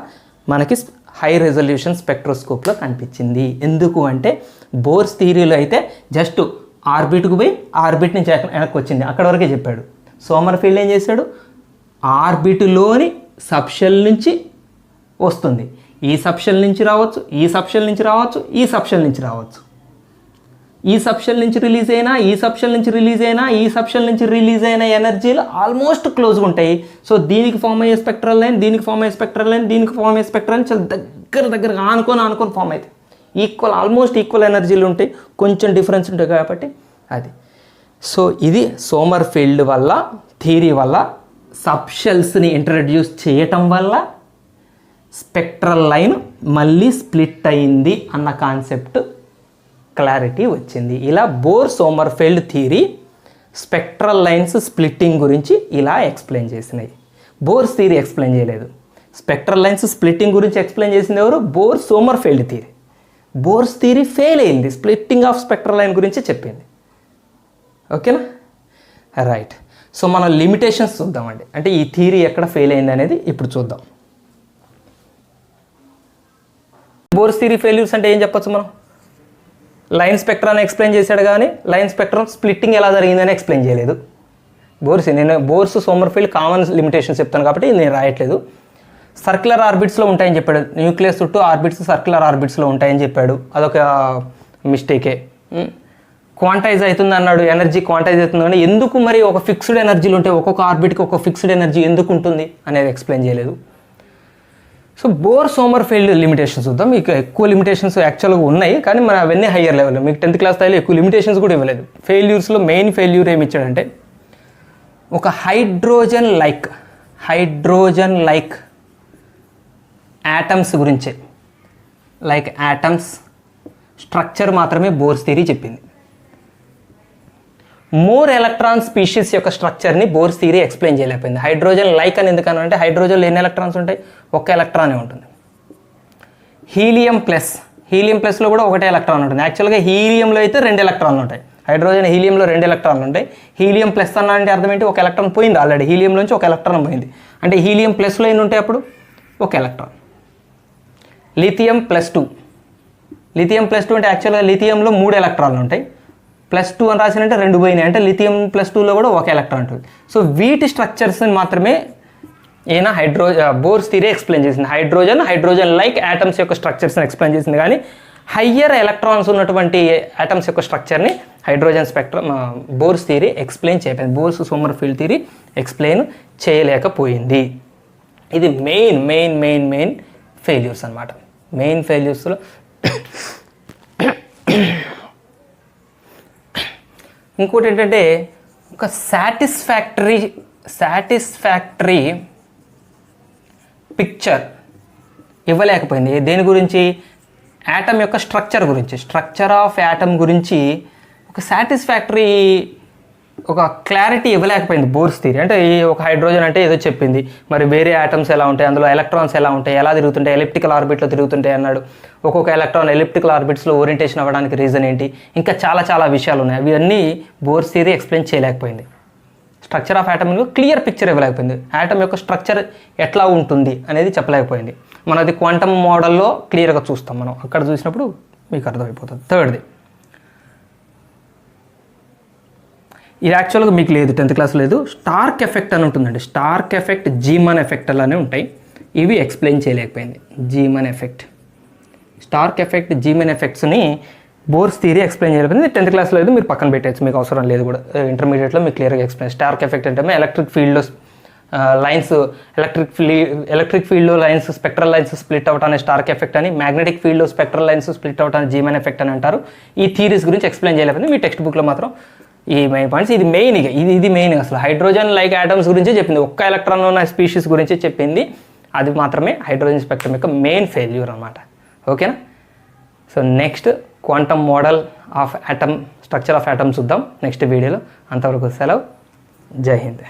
మనకి హై రెజల్యూషన్ స్పెక్ట్రోస్కోప్లో కనిపించింది. ఎందుకు అంటే బోర్స్ థియరీలో అయితే జస్ట్ ఆర్బిట్కు పోయి ఆర్బిట్ నుంచి వెనక్కి వచ్చింది, అక్కడ వరకే చెప్పాడు. సోమర్ఫీల్డ్ ఏం చేశాడు? ఆర్బిట్లోని సబ్షెల్ నుంచి వస్తుంది, ఈ సబ్షెల్ నుంచి రావచ్చు, ఈ సబ్షెల్ నుంచి రావచ్చు, ఈ సబ్షెల్ నుంచి రావచ్చు, ఈ సబ్షెల్ నుంచి రిలీజ్ అయినా, ఈ సబ్షెల్ నుంచి రిలీజ్ అయినా, ఈ సబ్షెల్ నుంచి రిలీజ్ అయిన ఎనర్జీలు ఆల్మోస్ట్ క్లోజ్గా ఉంటాయి. సో దీనికి ఫామ్ అయ్యే స్పెక్ట్రల్ లైన్, దీనికి ఫామ్ అయ్యే స్పెక్ట్రల్ లైన్, దీనికి ఫామ్ అయ్యే స్పెక్ట్రల్ లైన్ చాలా దగ్గరగా ఆనుకొని ఫామ్ అవుతాయి. ఆల్మోస్ట్ ఈక్వల్ ఎనర్జీలు ఉంటాయి, కొంచెం డిఫరెన్స్ ఉంటాయి కాబట్టి అది. సో ఇది సోమర్ఫీల్డ్ వల్ల థియరీ వల్ల సబ్షెల్స్ని ఇంట్రడ్యూస్ చేయటం వల్ల స్పెక్ట్రల్ లైన్ మళ్ళీ స్ప్లిట్ అయింది అన్న కాన్సెప్ట్ క్లారిటీ వచ్చింది. ఇలా Bohr Sommerfeld theory spectral lines splitting గురించి ఇలా ఎక్స్ప్లెయిన్ చేసినాయి. బోర్స్ థియరీ ఎక్స్ప్లెయిన్ చేయలేదు. స్పెక్ట్రల్ లైన్స్ స్ప్లిట్టింగ్ గురించి ఎక్స్ప్లెయిన్ చేసింది ఎవరు? Bohr Sommerfeld theory. Bohr's theory fail అయింది, స్ప్లిట్టింగ్ ఆఫ్ స్పెక్ట్రల్ లైన్ గురించి చెప్పింది. ఓకేనా? రైట్. సో మనం లిమిటేషన్స్ చూద్దామండి, అంటే ఈ థియరీ ఎక్కడ ఫెయిల్ అయింది అనేది ఇప్పుడు చూద్దాం. బోర్స్ థియరీ ఫెయిల్యూర్స్ అంటే ఏం చెప్పచ్చు మనం? లైన్ స్పెక్ట్రాన్ని ఎక్స్ప్లెయిన్ చేశాడు కానీ లైన్ స్పెక్ట్రమ్ స్ప్లిట్టింగ్ ఎలా జరిగిందని ఎక్స్ప్లెయిన్ చేయలేదు. నేను బోర్స్ సోమర్ఫీల్డ్ కామన్ లిమిటేషన్స్ చెప్తాను కాబట్టి నేను రాయట్లేదు. సర్క్యులర్ ఆర్బిట్స్లో ఉంటాయని చెప్పాడు, న్యూక్లియస్ చుట్టూ ఆర్బిట్స్ సర్క్యులర్ ఆర్బిట్స్లో ఉంటాయని చెప్పాడు, అదొక మిస్టేకే. క్వాంటైజ్ అవుతుంది అన్నాడు, ఎనర్జీ క్వాంటైజ్ అవుతుంది కానీ ఎందుకు మరి ఒక ఫిక్స్డ్ ఎనర్జీలు ఉంటే ఒక్కొక్క ఆర్బిట్కి ఒక ఫిక్స్డ్ ఎనర్జీ ఎందుకు ఉంటుంది అనేది ఎక్స్ప్లెయిన్ చేయలేదు. సో బోర్ సోమర్ఫీల్డ్ లిమిటేషన్స్ చూద్దాం. మీకు ఎక్కువ లిమిటేషన్స్ యాక్చువల్గా ఉన్నాయి కానీ మరి అవన్నీ హయ్యర్ లెవెల్. మీకు 10th క్లాస్ స్థాయిలో ఎక్కువ లిమిటేషన్స్ కూడా ఇవ్వలేదు. ఫెయిల్యూర్స్లో మెయిన్ ఫెయిల్యూర్ ఏమి ఇచ్చాడంటే, ఒక హైడ్రోజన్ లైక్ యాటమ్స్ గురించే, లైక్ యాటమ్స్ స్ట్రక్చర్ మాత్రమే బోర్స్ థియరీ చెప్పింది. మోర్ ఎలక్ట్రాన్ స్పీషీస్ యొక్క స్ట్రక్చర్ని బోర్స్ థియరీ ఎక్స్ప్లెయిన్ చేయలేకపోయింది. హైడ్రోజన్ లైక్ అని ఎందుకనంటే హైడ్రోజన్లో ఎన్ని ఎలక్ట్రాన్స్ ఉంటాయి? ఒక్క ఎలక్ట్రానే ఉంటుంది. హీలియం ప్లస్లో కూడా ఒకటే ఎలక్ట్రాన్ ఉంటుంది. యాక్చువల్గా హీలియంలో అయితే 2 ఎలక్ట్రాన్లు ఉంటాయి. హైడ్రోజన్ హీలియంలో 2 ఎలక్ట్రాన్లు ఉంటాయి. హీలియం ప్లస్ అన్న అంటే అర్థం ఏంటి? ఒక ఎలక్ట్రాన్ పోయింది ఆల్రెడీ, హీలియంలోంచి ఒక ఎలక్ట్రాన్ పోయింది అంటే హీలియం ప్లస్లో ఎన్ని ఉంటాయి అప్పుడు? ఒక ఎలక్ట్రాన్. లిథియం ప్లస్ 2 అంటే యాక్చువల్గా లిథియంలో 3 ఎలక్ట్రాన్లు ఉంటాయి, +2 అని రాసినంటే 2 పోయినాయి అంటే లిథియం +2లో కూడా ఒక ఎలక్ట్రాన్ ఉంటుంది. సో వీటి స్ట్రక్చర్స్ని మాత్రమే బోర్స్ థియరీ ఎక్స్ప్లెయిన్ చేసింది. హైడ్రోజన్ లైక్ యాటమ్స్ యొక్క స్ట్రక్చర్స్ని ఎక్స్ప్లెయిన్ చేసింది కానీ హయ్యర్ ఎలక్ట్రాన్స్ ఉన్నటువంటి ఆటమ్స్ యొక్క స్ట్రక్చర్ని hydrogen spectrum Bohr's theory explain చేయలేదు. బోర్స్ సోమర్ఫెల్డ్ థియరీ ఎక్స్ప్లెయిన్ చేయలేకపోయింది. ఇది మెయిన్ ఫెయిల్యూర్స్ అనమాట. మెయిన్ ఫెయిల్యూర్స్లో ఇంకోటి ఏంటంటే ఒక సాటిస్ఫాక్టరీ పిక్చర్ ఇవ్వలేకపోయింది. దేని గురించి? యాటమ్ యొక్క స్ట్రక్చర్ ఆఫ్ యాటమ్ గురించి ఒక సాటిస్ఫాక్టరీ ఒక క్లారిటీ ఇవ్వలేకపోయింది బోర్స్ థియరీ. అంటే ఈ ఒక హైడ్రోజన్ అంటే ఏదో చెప్పింది, మరి వేరే యాటమ్స్ ఎలా ఉంటాయి, అందులో ఎలక్ట్రాన్స్ ఎలా ఉంటాయి, ఎలా తిరుగుతుంటాయి, ఎలిప్టికల్ ఆర్బిట్లో తిరుగుతుంటాయి అన్నాడు. ఒక్కొక్క ఎలక్ట్రాన్ ఎలిప్టికల్ ఆర్బిట్స్లో ఓరియంటేషన్ అవ్వడానికి రీజన్ ఏంటి, ఇంకా చాలా విషయాలు ఉన్నాయి. అవన్నీ బోర్స్ థియరీ ఎక్స్ప్లెయిన్ చేయలేకపోయింది. Structure of atom clear picture ఇవ్వలేకపోయింది. యాటమ్ యొక్క స్ట్రక్చర్ ఎట్లా ఉంటుంది అనేది చెప్పలేకపోయింది. మనది క్వాంటమ్ మోడల్లో క్లియర్గా చూస్తాం మనం. అక్కడ చూసినప్పుడు మీకు అర్థమైపోతుంది. థర్డ్ది, ఇది యాక్చువల్గా మీకు లేదు, 10th క్లాస్ లేదు. స్టార్క్ ఎఫెక్ట్ అని ఉంటుందండి. స్టార్క్ ఎఫెక్ట్, జీమన్ ఎఫెక్ట్ అలానే ఉంటాయి. ఇవి ఎక్స్ప్లెయిన్ చేయలేకపోయింది. Zeeman effect, Stark effect, Zeeman ఎఫెక్ట్స్ని బోర్స్ థియరీ ఎక్స్ప్లెయిన్ చేయలేకపోయింది. 10th క్లాస్లో లేదు, మీరు పక్కన పెట్టచ్చు, మీకు అవసరం లేదు కూడా. ఇంటర్మీడియట్లో మీకు క్లియర్గా ఎక్స్ప్లెయిన్. స్టార్క్ ఎఫెక్ట్ అంటే ఎలక్ట్రిక్ ఫీల్డ్లో లైన్స్, ఎలక్ట్రిక్ ఫీల్డ్లో లైన్స్, స్పెక్ట్రల్ లైన్స్ స్ప్లిట్ అవటాన్ని స్టార్క్ ఎఫెక్ట్ అని, మ్యాగ్నెటిక్ ఫీల్డ్లో స్పెక్ట్రల్ లైన్స్ స్ప్లిట్ అవటాన్ని జీమన్ ఎఫెక్ట్ అని అంటారు. ఈ థియరీస్ గురించి ఎక్స్ప్లెయిన్ చేయలేకపోయింది. మీ టెక్స్ట్ బుక్లో మాత్రం ఈ మెయిన్ పాయింట్స్, ఇది మెయిన్. ఇది మెయిన్. అసలు హైడ్రోజన్ లైక్ ఆటమ్స్ గురించి చెప్పింది, ఒక్క ఎలక్ట్రాన్ ఉన్న స్పీషీస్ గురించి చెప్పింది. అది మాత్రమే హైడ్రోజన్ స్పెక్ట్రమ్ యొక్క మెయిన్ ఫెయిల్యూర్ అనమాట. ఓకేనా? So next quantum model of atom, structure of atom చూద్దాం నెక్స్ట్ వీడియోలో. అంతవరకు సెలవు. జై హింద్.